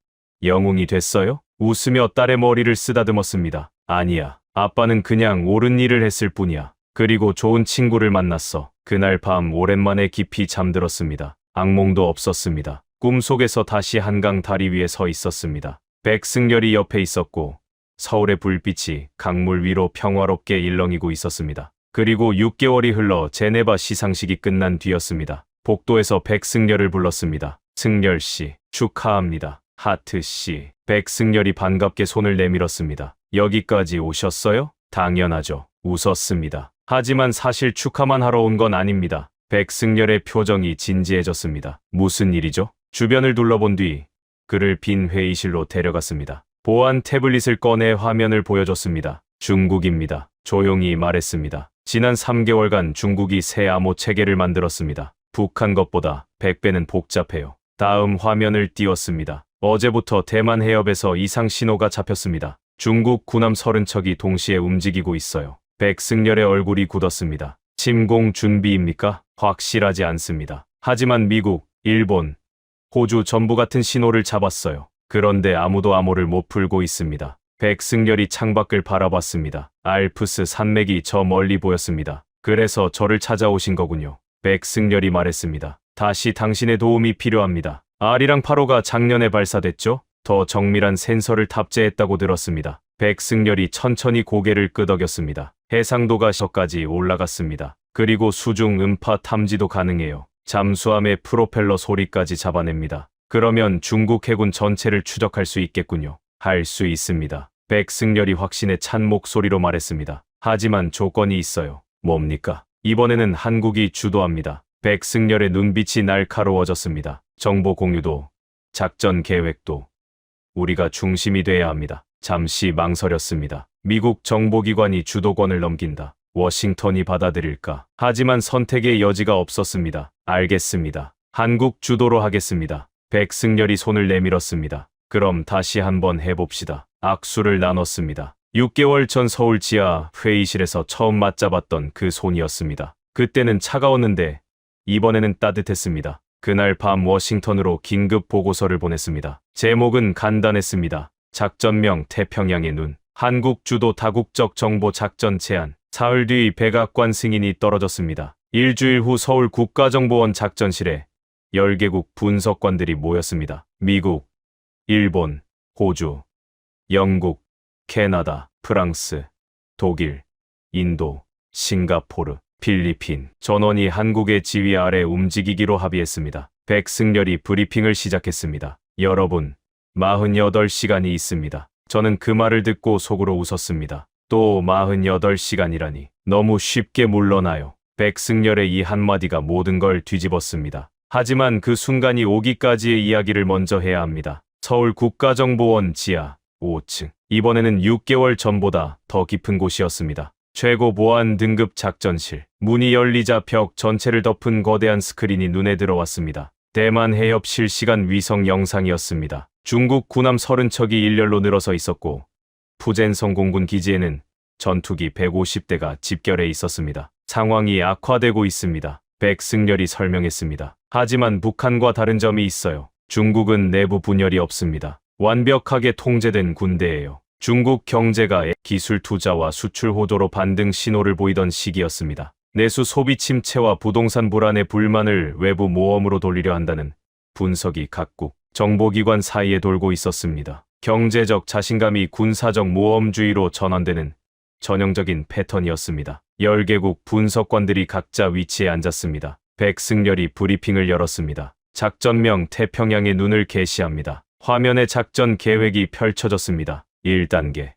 영웅이 됐어요? 웃으며 딸의 머리를 쓰다듬었습니다. 아니야. 아빠는 그냥 옳은 일을 했을 뿐이야. 그리고 좋은 친구를 만났어. 그날 밤 오랜만에 깊이 잠들었습니다. 악몽도 없었습니다. 꿈속에서 다시 한강 다리 위에 서 있었습니다. 백승열이 옆에 있었고 서울의 불빛이 강물 위로 평화롭게 일렁이고 있었습니다. 그리고 6개월이 흘러 제네바 시상식이 끝난 뒤였습니다. 복도에서 백승열을 불렀습니다. 승열 씨, 축하합니다. 하트 씨. 백승열이 반갑게 손을 내밀었습니다. 여기까지 오셨어요? 당연하죠. 웃었습니다. 하지만 사실 축하만 하러 온 건 아닙니다. 백승열의 표정이 진지해졌습니다. 무슨 일이죠? 주변을 둘러본 뒤 그를 빈 회의실로 데려갔습니다. 보안 태블릿을 꺼내 화면을 보여줬습니다. 중국입니다. 조용히 말했습니다. 지난 3개월간 중국이 새 암호 체계를 만들었습니다. 북한 것보다 100배는 복잡해요. 다음 화면을 띄웠습니다. 어제부터 대만 해협에서 이상 신호가 잡혔습니다. 중국 군함 30척이 동시에 움직이고 있어요. 백승열의 얼굴이 굳었습니다. 침공 준비입니까? 확실하지 않습니다. 하지만 미국, 일본, 호주 전부 같은 신호를 잡았어요. 그런데 아무도 암호를 못 풀고 있습니다. 백승열이 창밖을 바라봤습니다. 알프스 산맥이 저 멀리 보였습니다. 그래서 저를 찾아오신 거군요. 백승열이 말했습니다. 다시 당신의 도움이 필요합니다. 아리랑 8호가 작년에 발사됐죠? 더 정밀한 센서를 탑재했다고 들었습니다. 백승열이 천천히 고개를 끄덕였습니다. 해상도가 저까지 올라갔습니다. 그리고 수중 음파 탐지도 가능해요. 잠수함의 프로펠러 소리까지 잡아냅니다. 그러면 중국 해군 전체를 추적할 수 있겠군요. 할 수 있습니다. 백승열이 확신에 찬 목소리로 말했습니다. 하지만 조건이 있어요. 뭡니까? 이번에는 한국이 주도합니다. 백승열의 눈빛이 날카로워졌습니다. 정보 공유도, 작전 계획도 우리가 중심이 돼야 합니다. 잠시 망설였습니다. 미국 정보기관이 주도권을 넘긴다. 워싱턴이 받아들일까? 하지만 선택의 여지가 없었습니다. 알겠습니다. 한국 주도로 하겠습니다. 백승열이 손을 내밀었습니다. 그럼 다시 한번 해봅시다. 악수를 나눴습니다. 6개월 전 서울 지하 회의실에서 처음 맞잡았던 그 손이었습니다. 그때는 차가웠는데 이번에는 따뜻했습니다. 그날 밤 워싱턴으로 긴급 보고서를 보냈습니다. 제목은 간단했습니다. 작전명 태평양의 눈. 한국 주도 다국적 정보 작전 제안. 사흘 뒤 백악관 승인이 떨어졌습니다. 일주일 후 서울 국가정보원 작전실에 10개국 분석관들이 모였습니다. 미국, 일본, 호주, 영국, 캐나다, 프랑스, 독일, 인도, 싱가포르, 필리핀. 전원이 한국의 지휘 아래 움직이기로 합의했습니다. 백승열이 브리핑을 시작했습니다. 여러분, 48시간이 있습니다. 저는 그 말을 듣고 속으로 웃었습니다. 또 48시간이라니 너무 쉽게 물러나요. 백승열의 이 한마디가 모든 걸 뒤집었습니다. 하지만 그 순간이 오기까지의 이야기를 먼저 해야 합니다. 서울 국가정보원 지하 5층. 이번에는 6개월 전보다 더 깊은 곳이었습니다. 최고 보안 등급 작전실. 문이 열리자 벽 전체를 덮은 거대한 스크린이 눈에 들어왔습니다. 대만 해협 실시간 위성 영상이었습니다. 중국 군함 30척이 일렬로 늘어서 있었고 푸젠성 공군 기지에는 전투기 150대가 집결해 있었습니다. 상황이 악화되고 있습니다. 백승열이 설명했습니다. 하지만 북한과 다른 점이 있어요. 중국은 내부 분열이 없습니다. 완벽하게 통제된 군대예요. 중국 경제가 기술 투자와 수출 호조로 반등 신호를 보이던 시기였습니다. 내수 소비 침체와 부동산 불안의 불만을 외부 모험으로 돌리려 한다는 분석이 각국 정보기관 사이에 돌고 있었습니다. 경제적 자신감이 군사적 모험주의로 전환되는 전형적인 패턴이었습니다. 10개국 분석관들이 각자 위치에 앉았습니다. 백승열이 브리핑을 열었습니다. 작전명 태평양의 눈을 게시합니다. 화면에 작전 계획이 펼쳐졌습니다. 1단계.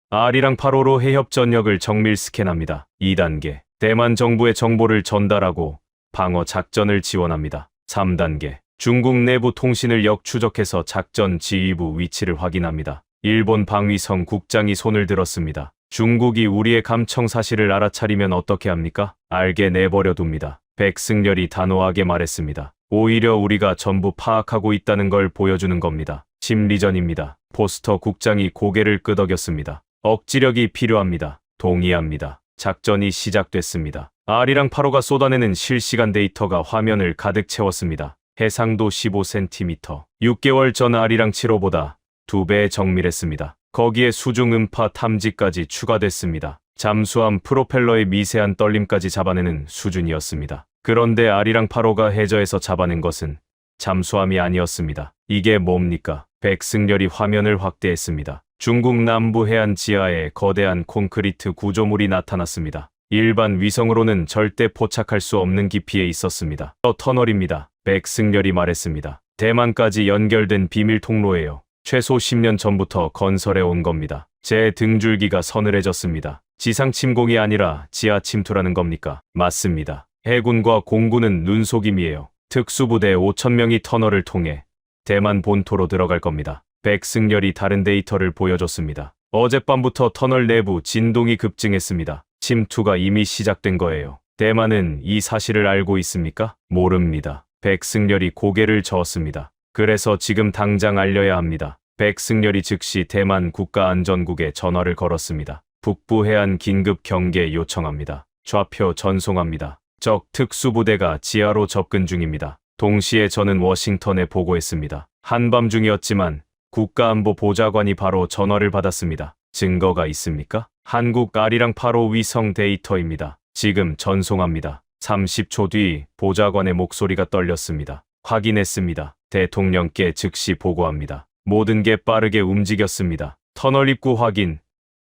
아리랑 8호로 해협 전역을 정밀 스캔합니다. 2단계. 대만 정부의 정보를 전달하고 방어 작전을 지원합니다. 3단계. 중국 내부 통신을 역추적해서 작전 지휘부 위치를 확인합니다. 일본 방위성 국장이 손을 들었습니다. 중국이 우리의 감청 사실을 알아차리면 어떻게 합니까? 알게 내버려 둡니다. 백승열이 단호하게 말했습니다. 오히려 우리가 전부 파악하고 있다는 걸 보여주는 겁니다. 심리전입니다. 포스터 국장이 고개를 끄덕였습니다. 억지력이 필요합니다. 동의합니다. 작전이 시작됐습니다. 아리랑 8호가 쏟아내는 실시간 데이터가 화면을 가득 채웠습니다. 해상도 15cm. 6개월 전 아리랑 7호보다 2배 정밀했습니다. 거기에 수중 음파 탐지까지 추가됐습니다. 잠수함 프로펠러의 미세한 떨림까지 잡아내는 수준이었습니다. 그런데 아리랑 8호가 해저에서 잡아낸 것은 잠수함이 아니었습니다. 이게 뭡니까? 백승열이 화면을 확대했습니다. 중국 남부 해안 지하에 거대한 콘크리트 구조물이 나타났습니다. 일반 위성으로는 절대 포착할 수 없는 깊이에 있었습니다. 터널입니다. 백승열이 말했습니다. 대만까지 연결된 비밀 통로예요. 최소 10년 전부터 건설해 온 겁니다. 제 등줄기가 서늘해졌습니다. 지상 침공이 아니라 지하 침투라는 겁니까? 맞습니다. 해군과 공군은 눈속임이에요. 특수부대 5,000명이 터널을 통해 대만 본토로 들어갈 겁니다. 백승열이 다른 데이터를 보여줬습니다. 어젯밤부터 터널 내부 진동이 급증했습니다. 침투가 이미 시작된 거예요. 대만은 이 사실을 알고 있습니까? 모릅니다. 백승열이 고개를 저었습니다. 그래서 지금 당장 알려야 합니다. 백승열이 즉시 대만 국가안전국에 전화를 걸었습니다. 북부 해안 긴급 경계 요청합니다. 좌표 전송합니다. 적 특수부대가 지하로 접근 중입니다. 동시에 저는 워싱턴에 보고했습니다. 한밤중이었지만 국가안보 보좌관이 바로 전화를 받았습니다. 증거가 있습니까? 한국 아리랑 8호 위성 데이터입니다. 지금 전송합니다. 30초 뒤 보좌관의 목소리가 떨렸습니다. 확인했습니다. 대통령께 즉시 보고합니다. 모든 게 빠르게 움직였습니다. 터널 입구 확인,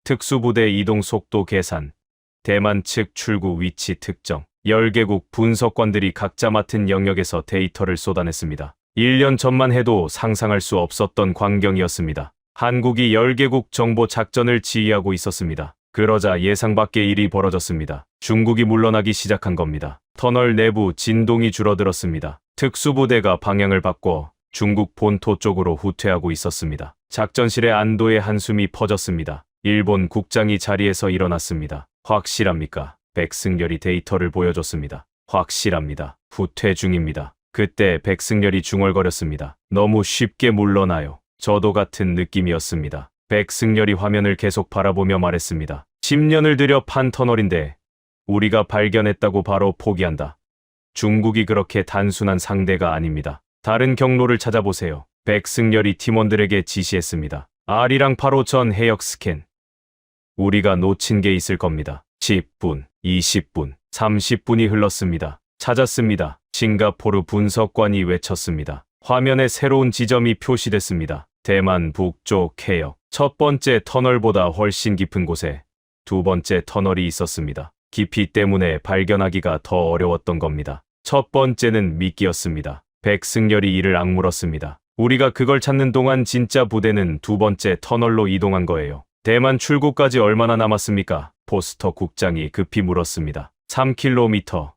특수부대 이동 속도 계산, 대만 측 출구 위치 특정, 10개국 분석관들이 각자 맡은 영역에서 데이터를 쏟아냈습니다. 1년 전만 해도 상상할 수 없었던 광경이었습니다. 한국이 10개국 정보 작전을 지휘하고 있었습니다. 그러자 예상 밖의 일이 벌어졌습니다. 중국이 물러나기 시작한 겁니다. 터널 내부 진동이 줄어들었습니다. 특수부대가 방향을 바꿔 중국 본토 쪽으로 후퇴하고 있었습니다. 작전실에 안도의 한숨이 퍼졌습니다. 일본 국장이 자리에서 일어났습니다. 확실합니까? 백승열이 데이터를 보여줬습니다. 확실합니다. 후퇴 중입니다. 그때 백승열이 중얼거렸습니다. 너무 쉽게 물러나요. 저도 같은 느낌이었습니다. 백승열이 화면을 계속 바라보며 말했습니다. 10년을 들여 판 터널인데 우리가 발견했다고 바로 포기한다. 중국이 그렇게 단순한 상대가 아닙니다. 다른 경로를 찾아보세요. 백승열이 팀원들에게 지시했습니다. R이랑 8호 전 해역 스캔. 우리가 놓친 게 있을 겁니다. 10분, 20분, 30분이 흘렀습니다. 찾았습니다. 싱가포르 분석관이 외쳤습니다. 화면에 새로운 지점이 표시됐습니다. 대만 북쪽 해역. 첫 번째 터널보다 훨씬 깊은 곳에 두 번째 터널이 있었습니다. 깊이 때문에 발견하기가 더 어려웠던 겁니다. 첫 번째는 미끼였습니다. 백승열이 이를 악물었습니다. 우리가 그걸 찾는 동안 진짜 부대는 두 번째 터널로 이동한 거예요. 대만 출구까지 얼마나 남았습니까? 포스터 국장이 급히 물었습니다. 3km.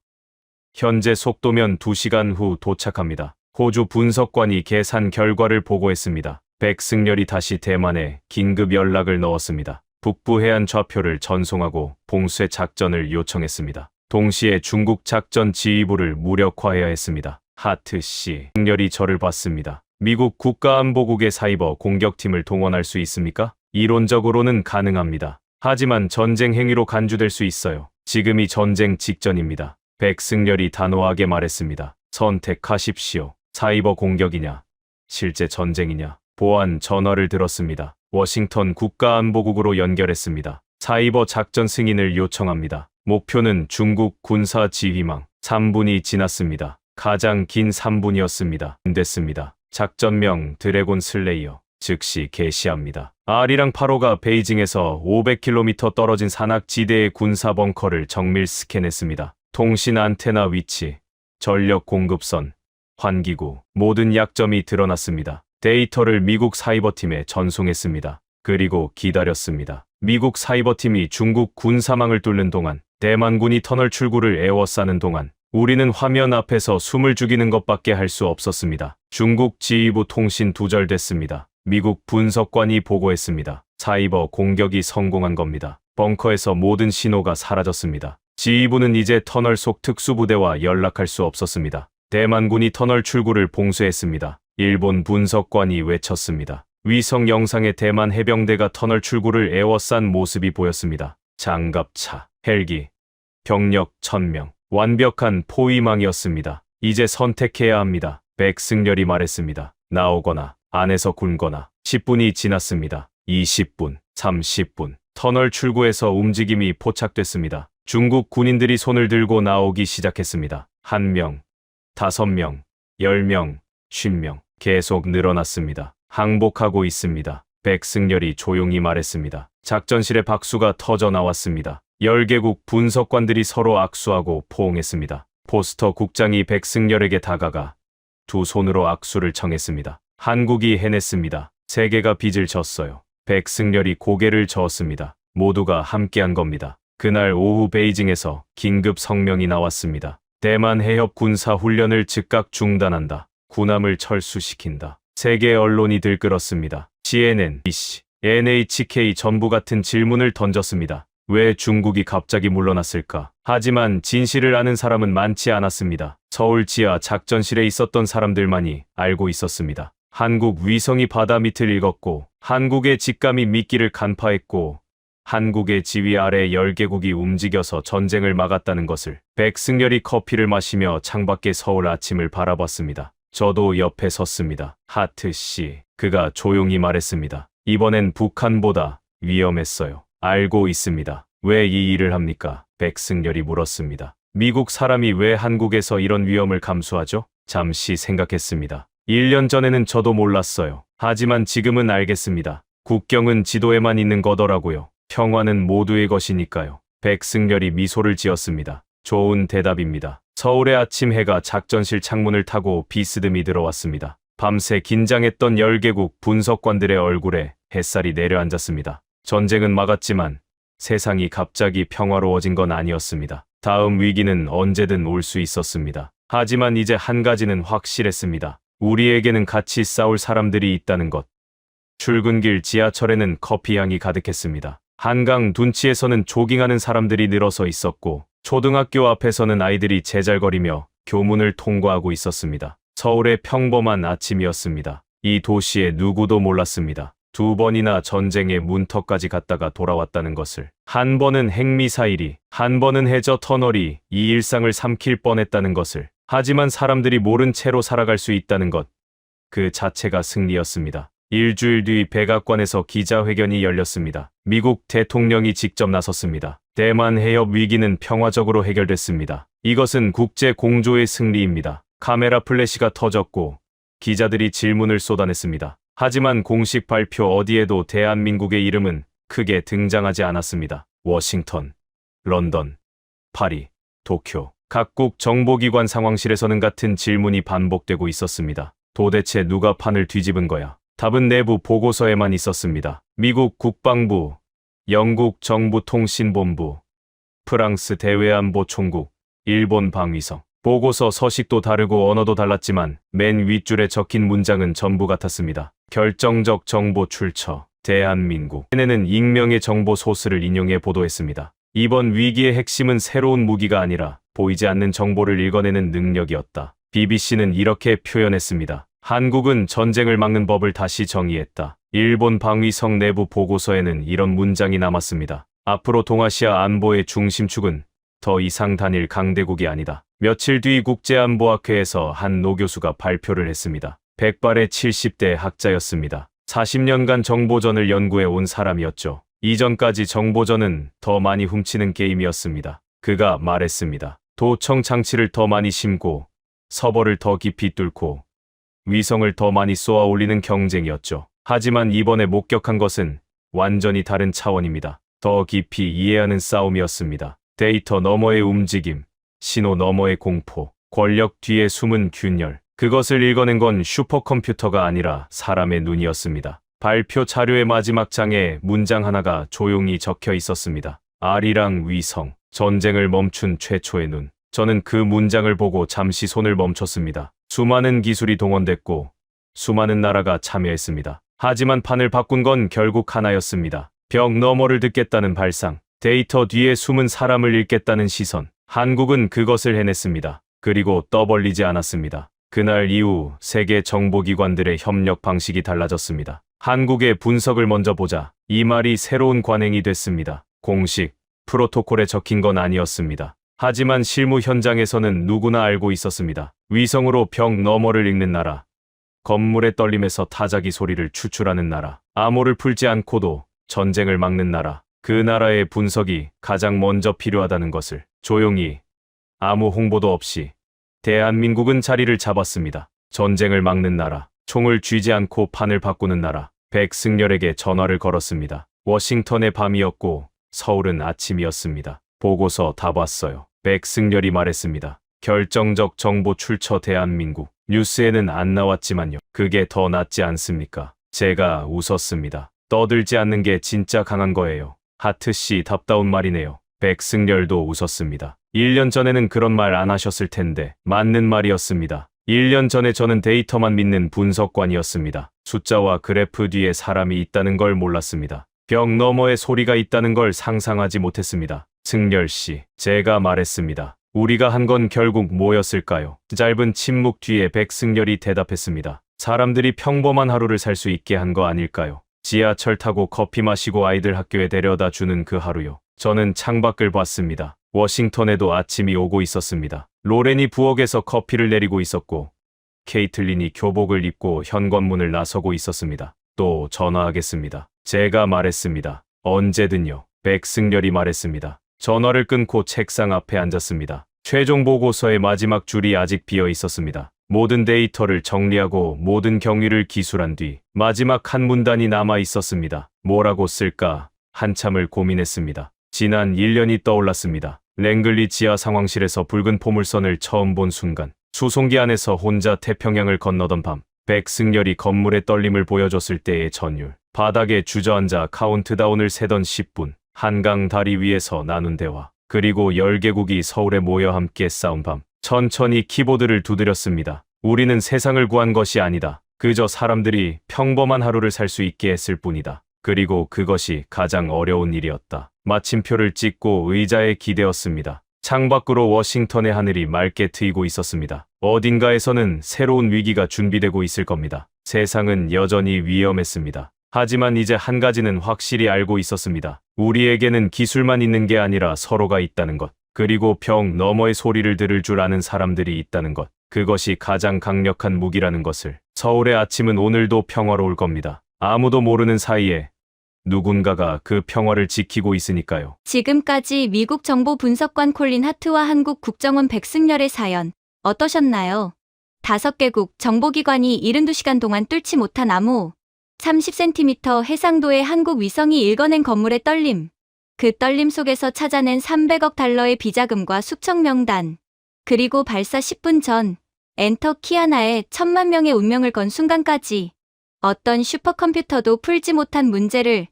현재 속도면 2시간 후 도착합니다. 호주 분석관이 계산 결과를 보고했습니다. 백승열이 다시 대만에 긴급 연락을 넣었습니다. 북부 해안 좌표를 전송하고 봉쇄 작전을 요청했습니다. 동시에 중국 작전 지휘부를 무력화해야 했습니다. 하트씨, 백승열이 저를 봤습니다. 미국 국가안보국의 사이버 공격팀을 동원할 수 있습니까? 이론적으로는 가능합니다. 하지만 전쟁 행위로 간주될 수 있어요. 지금이 전쟁 직전입니다. 백승열이 단호하게 말했습니다. 선택하십시오. 사이버 공격이냐, 실제 전쟁이냐. 보안 전화를 들었습니다. 워싱턴 국가안보국으로 연결했습니다. 사이버 작전 승인을 요청합니다. 목표는 중국 군사 지휘망. 3분이 지났습니다. 가장 긴 3분이었습니다. 됐습니다. 작전명 드래곤 슬레이어. 즉시 개시합니다. R이랑 8호가 베이징에서 500km 떨어진 산악지대의 군사 벙커를 정밀 스캔했습니다. 통신 안테나 위치, 전력 공급선, 환기구, 모든 약점이 드러났습니다. 데이터를 미국 사이버팀에 전송했습니다. 그리고 기다렸습니다. 미국 사이버팀이 중국 군사망을 뚫는 동안, 대만군이 터널 출구를 에워싸는 동안 우리는 화면 앞에서 숨을 죽이는 것밖에 할 수 없었습니다. 중국 지휘부 통신 두절됐습니다. 미국 분석관이 보고했습니다. 사이버 공격이 성공한 겁니다. 벙커에서 모든 신호가 사라졌습니다. 지휘부는 이제 터널 속 특수부대와 연락할 수 없었습니다. 대만군이 터널 출구를 봉쇄했습니다. 일본 분석관이 외쳤습니다. 위성 영상에 대만 해병대가 터널 출구를 에워싼 모습이 보였습니다. 장갑차, 헬기, 병력 1000명, 완벽한 포위망이었습니다. 이제 선택해야 합니다. 백승열이 말했습니다. 나오거나 안에서 굴거나. 10분이 지났습니다. 20분, 30분. 터널 출구에서 움직임이 포착됐습니다. 중국 군인들이 손을 들고 나오기 시작했습니다. 1명, 5명, 10명, 50명. 계속 늘어났습니다. 항복하고 있습니다. 백승열이 조용히 말했습니다. 작전실에 박수가 터져 나왔습니다. 10개국 분석관들이 서로 악수하고 포옹했습니다. 포스터 국장이 백승열에게 다가가 두 손으로 악수를 청했습니다. 한국이 해냈습니다. 세계가 빚을 졌어요. 백승열이 고개를 저었습니다. 모두가 함께한 겁니다. 그날 오후 베이징에서 긴급 성명이 나왔습니다. 대만 해협 군사 훈련을 즉각 중단한다. 군함을 철수시킨다. 세계 언론이 들끓었습니다. CNN, BBC, NHK 전부 같은 질문을 던졌습니다. 왜 중국이 갑자기 물러났을까? 하지만 진실을 아는 사람은 많지 않았습니다. 서울 지하 작전실에 있었던 사람들만이 알고 있었습니다. 한국 위성이 바다 밑을 읽었고, 한국의 직감이 미끼를 간파했고, 한국의 지휘 아래 10개국이 움직여서 전쟁을 막았다는 것을. 백승열이 커피를 마시며 창밖의 서울 아침을 바라봤습니다. 저도 옆에 섰습니다. 하트씨, 그가 조용히 말했습니다. 이번엔 북한보다 위험했어요. 알고 있습니다. 왜 이 일을 합니까? 백승열이 물었습니다. 미국 사람이 왜 한국에서 이런 위험을 감수하죠? 잠시 생각했습니다. 1년 전에는 저도 몰랐어요. 하지만 지금은 알겠습니다. 국경은 지도에만 있는 거더라고요. 평화는 모두의 것이니까요. 백승열이 미소를 지었습니다. 좋은 대답입니다. 서울의 아침 해가 작전실 창문을 타고 비스듬히 들어왔습니다. 밤새 긴장했던 열개국 분석관들의 얼굴에 햇살이 내려앉았습니다. 전쟁은 막았지만 세상이 갑자기 평화로워진 건 아니었습니다. 다음 위기는 언제든 올 수 있었습니다. 하지만 이제 한 가지는 확실했습니다. 우리에게는 같이 싸울 사람들이 있다는 것. 출근길 지하철에는 커피 향이 가득했습니다. 한강 둔치에서는 조깅하는 사람들이 늘어서 있었고 초등학교 앞에서는 아이들이 제잘거리며 교문을 통과하고 있었습니다. 서울의 평범한 아침이었습니다. 이 도시에 누구도 몰랐습니다. 2번이나 전쟁의 문턱까지 갔다가 돌아왔다는 것을. 한 번은 핵미사일이, 한 번은 해저 터널이 이 일상을 삼킬 뻔했다는 것을. 하지만 사람들이 모른 채로 살아갈 수 있다는 것. 그 자체가 승리였습니다. 일주일 뒤 백악관에서 기자회견이 열렸습니다. 미국 대통령이 직접 나섰습니다. 대만 해협 위기는 평화적으로 해결됐습니다. 이것은 국제 공조의 승리입니다. 카메라 플래시가 터졌고 기자들이 질문을 쏟아냈습니다. 하지만 공식 발표 어디에도 대한민국의 이름은 크게 등장하지 않았습니다. 워싱턴, 런던, 파리, 도쿄. 각국 정보기관 상황실에서는 같은 질문이 반복되고 있었습니다. 도대체 누가 판을 뒤집은 거야? 답은 내부 보고서에만 있었습니다. 미국 국방부, 영국 정부통신본부, 프랑스 대외안보총국, 일본 방위성. 보고서 서식도 다르고 언어도 달랐지만 맨 윗줄에 적힌 문장은 전부 같았습니다. 결정적 정보 출처, 대한민국. 얘네는 익명의 정보 소스를 인용해 보도했습니다. 이번 위기의 핵심은 새로운 무기가 아니라 보이지 않는 정보를 읽어내는 능력이었다. BBC는 이렇게 표현했습니다. 한국은 전쟁을 막는 법을 다시 정의했다. 일본 방위성 내부 보고서에는 이런 문장이 남았습니다. 앞으로 동아시아 안보의 중심축은 더 이상 단일 강대국이 아니다. 며칠 뒤 국제안보학회에서 한 노교수가 발표를 했습니다. 백발의 70대 학자였습니다. 40년간 정보전을 연구해 온 사람이었죠. 이전까지 정보전은 더 많이 훔치는 게임이었습니다. 그가 말했습니다. 도청 장치를 더 많이 심고 서버를 더 깊이 뚫고 위성을 더 많이 쏘아 올리는 경쟁이었죠. 하지만 이번에 목격한 것은 완전히 다른 차원입니다. 더 깊이 이해하는 싸움이었습니다. 데이터 너머의 움직임, 신호 너머의 공포, 권력 뒤에 숨은 균열. 그것을 읽어낸 건 슈퍼컴퓨터가 아니라 사람의 눈이었습니다. 발표 자료의 마지막 장에 문장 하나가 조용히 적혀 있었습니다. 아리랑 위성, 전쟁을 멈춘 최초의 눈. 저는 그 문장을 보고 잠시 손을 멈췄습니다. 수많은 기술이 동원됐고 수많은 나라가 참여했습니다. 하지만 판을 바꾼 건 결국 하나였습니다. 벽 너머를 듣겠다는 발상, 데이터 뒤에 숨은 사람을 읽겠다는 시선. 한국은 그것을 해냈습니다. 그리고 떠벌리지 않았습니다. 그날 이후 세계 정보기관들의 협력 방식이 달라졌습니다. 한국의 분석을 먼저 보자. 이 말이 새로운 관행이 됐습니다. 공식, 프로토콜에 적힌 건 아니었습니다. 하지만 실무 현장에서는 누구나 알고 있었습니다. 위성으로 벽 너머를 읽는 나라, 건물의 떨림에서 타자기 소리를 추출하는 나라, 암호를 풀지 않고도 전쟁을 막는 나라. 그 나라의 분석이 가장 먼저 필요하다는 것을 조용히, 아무 홍보도 없이 대한민국은 자리를 잡았습니다. 전쟁을 막는 나라, 총을 쥐지 않고 판을 바꾸는 나라. 백승열에게 전화를 걸었습니다. 워싱턴의 밤이었고 서울은 아침이었습니다. 보고서 다 봤어요. 백승열이 말했습니다. 결정적 정보 출처 대한민국. 뉴스에는 안 나왔지만요. 그게 더 낫지 않습니까? 제가 웃었습니다. 떠들지 않는 게 진짜 강한 거예요. 하트씨 답다운 말이네요. 백승열도 웃었습니다. 1년 전에는 그런 말 안 하셨을 텐데 맞는 말이었습니다. 1년 전에 저는 데이터만 믿는 분석관이었습니다. 숫자와 그래프 뒤에 사람이 있다는 걸 몰랐습니다. 벽 너머에 소리가 있다는 걸 상상하지 못했습니다. 승열씨, 제가 말했습니다. 우리가 한 건 결국 뭐였을까요? 짧은 침묵 뒤에 백승열이 대답했습니다. 사람들이 평범한 하루를 살 수 있게 한 거 아닐까요? 지하철 타고 커피 마시고 아이들 학교에 데려다 주는 그 하루요. 저는 창밖을 봤습니다. 워싱턴에도 아침이 오고 있었습니다. 로렌이 부엌에서 커피를 내리고 있었고 케이틀린이 교복을 입고 현관문을 나서고 있었습니다. 또 전화하겠습니다. 제가 말했습니다. 언제든요. 백승열이 말했습니다. 전화를 끊고 책상 앞에 앉았습니다. 최종 보고서의 마지막 줄이 아직 비어 있었습니다. 모든 데이터를 정리하고 모든 경위를 기술한 뒤 마지막 한 문단이 남아 있었습니다. 뭐라고 쓸까? 한참을 고민했습니다. 지난 1년이 떠올랐습니다. 랭글리 지하 상황실에서 붉은 포물선을 처음 본 순간, 수송기 안에서 혼자 태평양을 건너던 밤, 백승열이 건물의 떨림을 보여줬을 때의 전율, 바닥에 주저앉아 카운트다운을 세던 10분, 한강 다리 위에서 나눈 대화, 그리고 10개국이 서울에 모여 함께 싸운 밤, 천천히 키보드를 두드렸습니다. 우리는 세상을 구한 것이 아니다. 그저 사람들이 평범한 하루를 살 수 있게 했을 뿐이다. 그리고 그것이 가장 어려운 일이었다. 마침표를 찍고 의자에 기대었습니다. 창밖으로 워싱턴의 하늘이 맑게 트이고 있었습니다. 어딘가에서는 새로운 위기가 준비되고 있을 겁니다. 세상은 여전히 위험했습니다. 하지만 이제 한 가지는 확실히 알고 있었습니다. 우리에게는 기술만 있는 게 아니라 서로가 있다는 것. 그리고 벽 너머의 소리를 들을 줄 아는 사람들이 있다는 것. 그것이 가장 강력한 무기라는 것을. 서울의 아침은 오늘도 평화로울 겁니다. 아무도 모르는 사이에 누군가가 그 평화를 지키고 있으니까요. 지금까지 미국 정보분석관 콜린 하트와 한국 국정원 백승열의 사연 어떠셨나요? 5개국 정보기관이 72시간 동안 뚫지 못한 암호, 30cm 해상도의 한국 위성이 읽어낸 건물의 떨림, 그 떨림 속에서 찾아낸 300억 달러의 비자금과 수청 명단, 그리고 발사 10분 전 엔터 키 하나에 1000만 명의 운명을 건 순간까지 어떤 슈퍼컴퓨터도 풀지 못한 문제를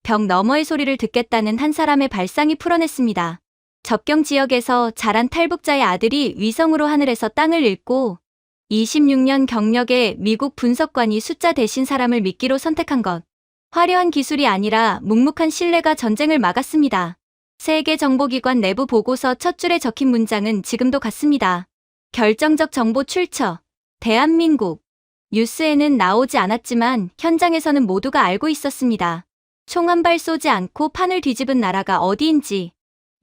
벽 너머의 소리를 듣겠다는 한 사람의 발상이 풀어냈습니다. 접경 지역에서 자란 탈북자의 아들이 위성으로 하늘에서 땅을 읽고 26년 경력의 미국 분석관이 숫자 대신 사람을 믿기로 선택한 것. 화려한 기술이 아니라 묵묵한 신뢰가 전쟁을 막았습니다. 세계 정보기관 내부 보고서 첫 줄에 적힌 문장은 지금도 같습니다. 결정적 정보 출처, 대한민국. 뉴스에는 나오지 않았지만 현장에서는 모두가 알고 있었습니다. 총 한 발 쏘지 않고 판을 뒤집은 나라가 어디인지.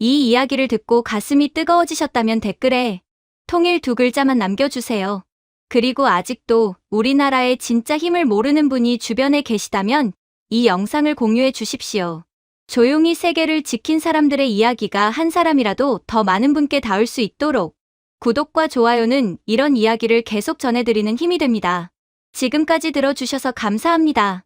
이 이야기를 듣고 가슴이 뜨거워지셨다면 댓글에 통일 2글자만 남겨주세요. 그리고 아직도 우리나라의 진짜 힘을 모르는 분이 주변에 계시다면 이 영상을 공유해 주십시오. 조용히 세계를 지킨 사람들의 이야기가 한 사람이라도 더 많은 분께 닿을 수 있도록 구독과 좋아요는 이런 이야기를 계속 전해드리는 힘이 됩니다. 지금까지 들어주셔서 감사합니다.